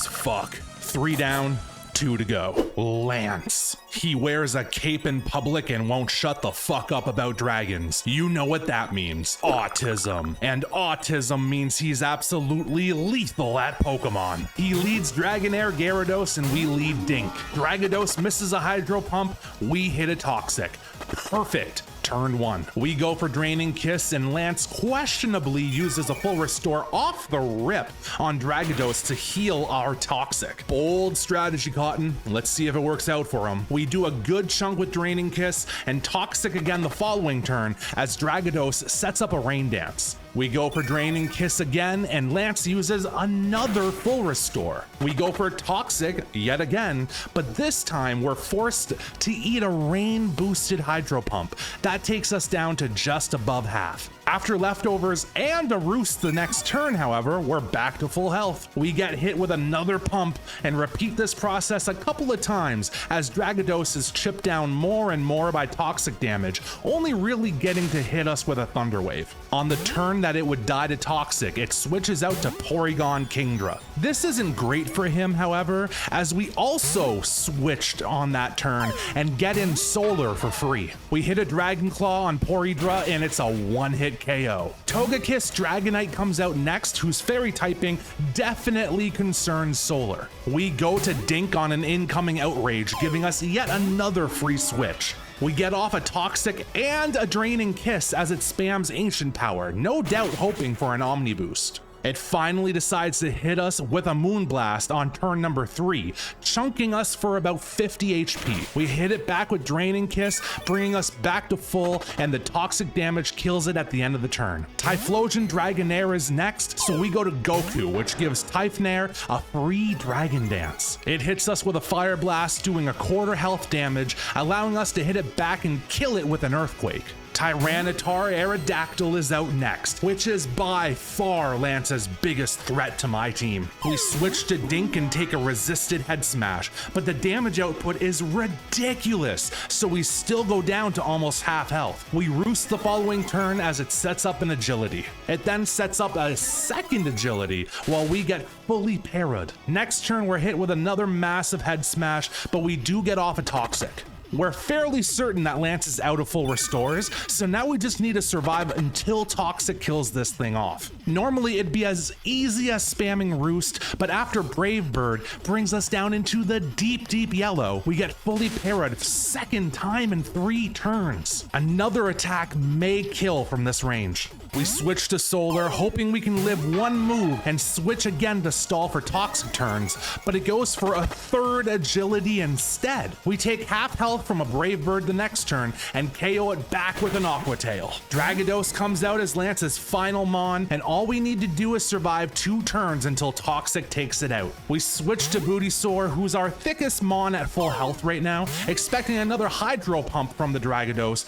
fuck. 3 down, 2 to go. Lance. He wears a cape in public and won't shut the fuck up about dragons. You know what that means. Autism. And autism means he's absolutely lethal at Pokemon. He leads Dragonair Gyarados and we lead Dink. Dragados misses a Hydro Pump, we hit a Toxic. Perfect. Turn 1. We go for Draining Kiss and Lance questionably uses a full restore off the rip on Dragados to heal our Toxic. Bold strategy, Cotton. Let's see if it works out for him. We do a good chunk with Draining Kiss and Toxic again the following turn as Dragados sets up a Rain Dance. We go for Draining Kiss again, and Lance uses another full restore. We go for Toxic yet again, but this time we're forced to eat a rain boosted Hydro Pump. That takes us down to just above half. After leftovers and a roost the next turn, however, we're back to full health. We get hit with another pump and repeat this process a couple of times as Dragados is chipped down more and more by toxic damage, only really getting to hit us with a Thunder Wave. On the turn that it would die to Toxic, it switches out to Porygon Kingdra. This isn't great for him, however, as we also switched on that turn and get in Solar for free. We hit a Dragon Claw on Porygon and it's a one-hit KO. Togekiss Dragonite comes out next, whose fairy typing definitely concerns Solar. We go to Dink on an incoming Outrage, giving us yet another free switch. We get off a Toxic and a Draining Kiss as it spams Ancient Power, no doubt hoping for an Omni Boost. It finally decides to hit us with a Moonblast on turn number 3, chunking us for about 50 HP. We hit it back with Draining Kiss, bringing us back to full, and the toxic damage kills it at the end of the turn. Typhlosion Dragonair is next, so we go to Goku, which gives Typhnair a free Dragon Dance. It hits us with a Fire Blast, doing a quarter health damage, allowing us to hit it back and kill it with an Earthquake. Tyranitar Aerodactyl is out next, which is by far Lance's biggest threat to my team. We switch to Dink and take a resisted Head Smash, but the damage output is ridiculous, so we still go down to almost half health. We roost the following turn as it sets up an Agility. It then sets up a second Agility while we get fully parried. Next turn we're hit with another massive Head Smash, but we do get off a Toxic. We're fairly certain that Lance is out of full restores, so now we just need to survive until Toxic kills this thing off. Normally it'd be as easy as spamming Roost, but after Brave Bird brings us down into the deep yellow, we get fully parried second time in 3 turns. Another attack may kill from this range. We switch to Solar, hoping we can live one move and switch again to stall for Toxic turns, but it goes for a third Agility instead. We take half health from a Brave Bird the next turn and KO it back with an Aqua Tail. Dragados comes out as Lance's final Mon, and all we need to do is survive 2 turns until Toxic takes it out. We switch to Bootysaur, who's our thickest Mon at full health right now, expecting another Hydro Pump from the Dragados,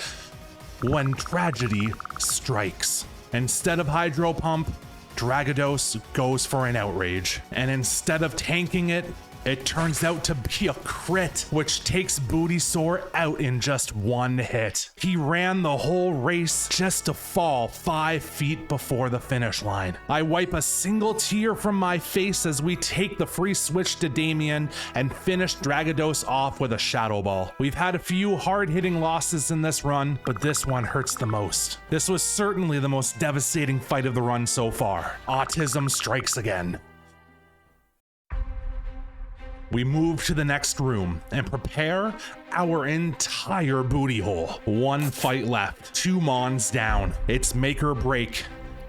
when tragedy strikes. Instead of Hydro Pump, Dragados goes for an Outrage, and instead of tanking it, It turns out to be a crit, which takes Bootysaur out in just one hit. He ran the whole race just to fall 5 feet before the finish line. I wipe a single tear from my face as we take the free switch to Damien and finish Dragados off with a Shadow Ball. We've had a few hard-hitting losses in this run, but this one hurts the most. This was certainly the most devastating fight of the run so far. Autism strikes again. We move to the next room and prepare our entire booty hole. 1 fight left, 2 Mons down. It's make or break,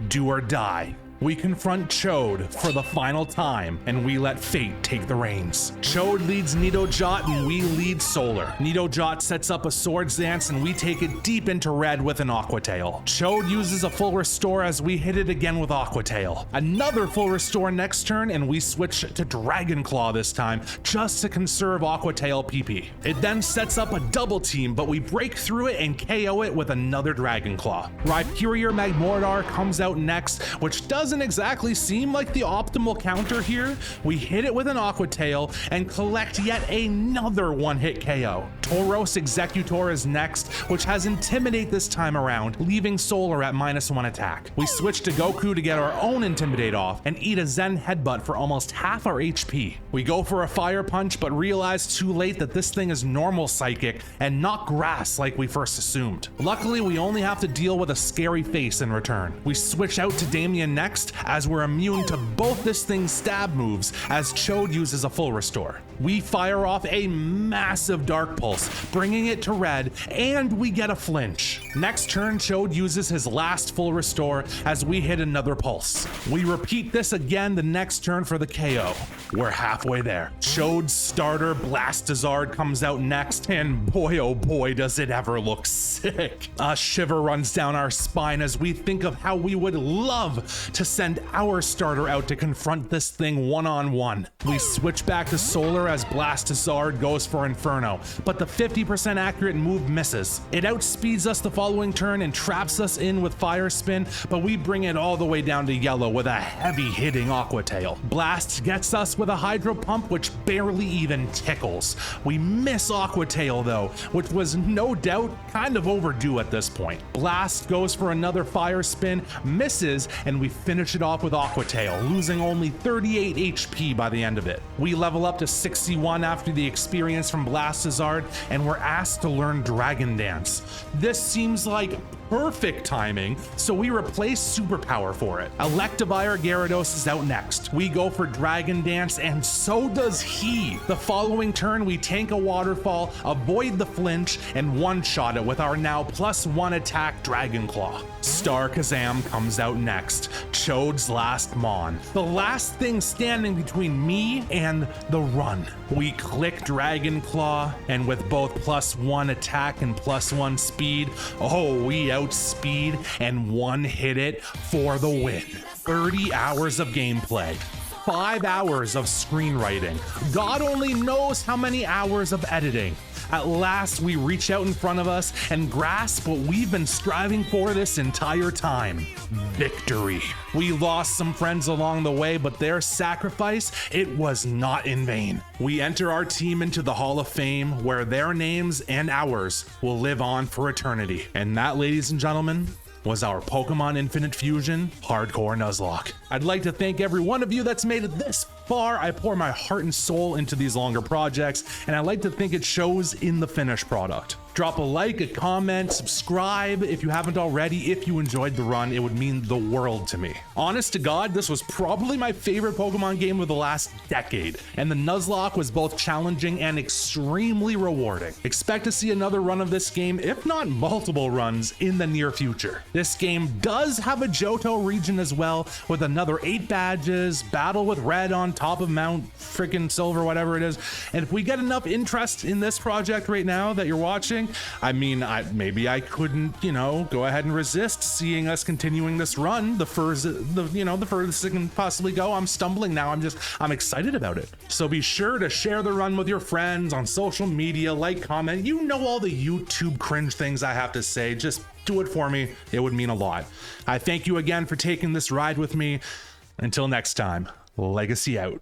do or die. We confront Chode for the final time, and we let fate take the reins. Chode leads Nidojot, and we lead Solar. Nidojot sets up a Swords Dance, and we take it deep into red with an Aqua Tail. Chode uses a full restore as we hit it again with Aqua Tail. Another full restore next turn, and we switch to Dragon Claw this time, just to conserve Aqua Tail PP. It then sets up a double team, but we break through it and KO it with another Dragon Claw. Rhyperior Magmortar comes out next, which doesn't exactly seem like the optimal counter here. We hit it with an Aqua Tail and collect yet another one-hit KO. Tauros Executor is next, which has Intimidate this time around, leaving Solar at -1 attack. We switch to Goku to get our own Intimidate off and eat a Zen Headbutt for almost half our HP. We go for a Fire Punch, but realize too late that this thing is normal Psychic and not Grass like we first assumed. Luckily, we only have to deal with a scary face in return. We switch out to Damien next, as we're immune to both this thing's stab moves as Chode uses a full restore. We fire off a massive Dark Pulse, bringing it to red, and we get a flinch. Next turn, Chode uses his last full restore as we hit another pulse. We repeat this again the next turn for the KO. We're halfway there. Chode's starter Blastazard comes out next, and boy oh boy does it ever look sick. A shiver runs down our spine as we think of how we would love to send our starter out to confront this thing one-on-one. We switch back to Solar as Blastazard goes for Inferno, but the 50% accurate move misses. It outspeeds us the following turn and traps us in with Fire Spin, but we bring it all the way down to yellow with a heavy hitting Aqua Tail. Blast gets us with a Hydro Pump, which barely even tickles. We miss Aqua Tail though, which was no doubt kind of overdue at this point. Blast goes for another Fire Spin, misses, and we finish it off with Aqua Tail, losing only 38 HP by the end of it. We level up to 61 after the experience from Blastazard, and we're asked to learn Dragon Dance. This seems like perfect timing, so we replace Superpower for it. Electivire Gyarados is out next. We go for Dragon Dance, and so does he. The following turn, we tank a Waterfall, avoid the flinch, and one-shot it with our now +1 attack Dragon Claw. Star Kazam comes out next, Chode's last Mon. The last thing standing between me and the run. We click Dragon Claw, and with both +1 attack and +1 speed, oh, we outspeed and one-hit it for the win. 30 hours of gameplay. 5 hours of screenwriting. God only knows how many hours of editing. At last, we reach out in front of us and grasp what we've been striving for this entire time: victory. We lost some friends along the way, but their sacrifice, it was not in vain. We enter our team into the Hall of Fame, where their names and ours will live on for eternity. And that, ladies and gentlemen, was our Pokemon Infinite Fusion Hardcore Nuzlocke. I'd like to thank every one of you that's made it this far. I pour my heart and soul into these longer projects, and I like to think it shows in the finished product. Drop a like, a comment, subscribe if you haven't already. If you enjoyed the run, it would mean the world to me. Honest to God, this was probably my favorite Pokemon game of the last decade, and the Nuzlocke was both challenging and extremely rewarding. Expect to see another run of this game, if not multiple runs, in the near future. This game does have a Johto region as well, with another 8 badges, battle with red on top of Mount frickin' Silver, whatever it is. And if we get enough interest in this project right now that you're watching, I mean, maybe I couldn't, go ahead and resist seeing us continuing this run. The furthest it can possibly go. I'm stumbling now. I'm excited about it. So be sure to share the run with your friends on social media, like, comment. You know all the YouTube cringe things I have to say. Just do it for me. It would mean a lot. I thank you again for taking this ride with me. Until next time, Legacy out.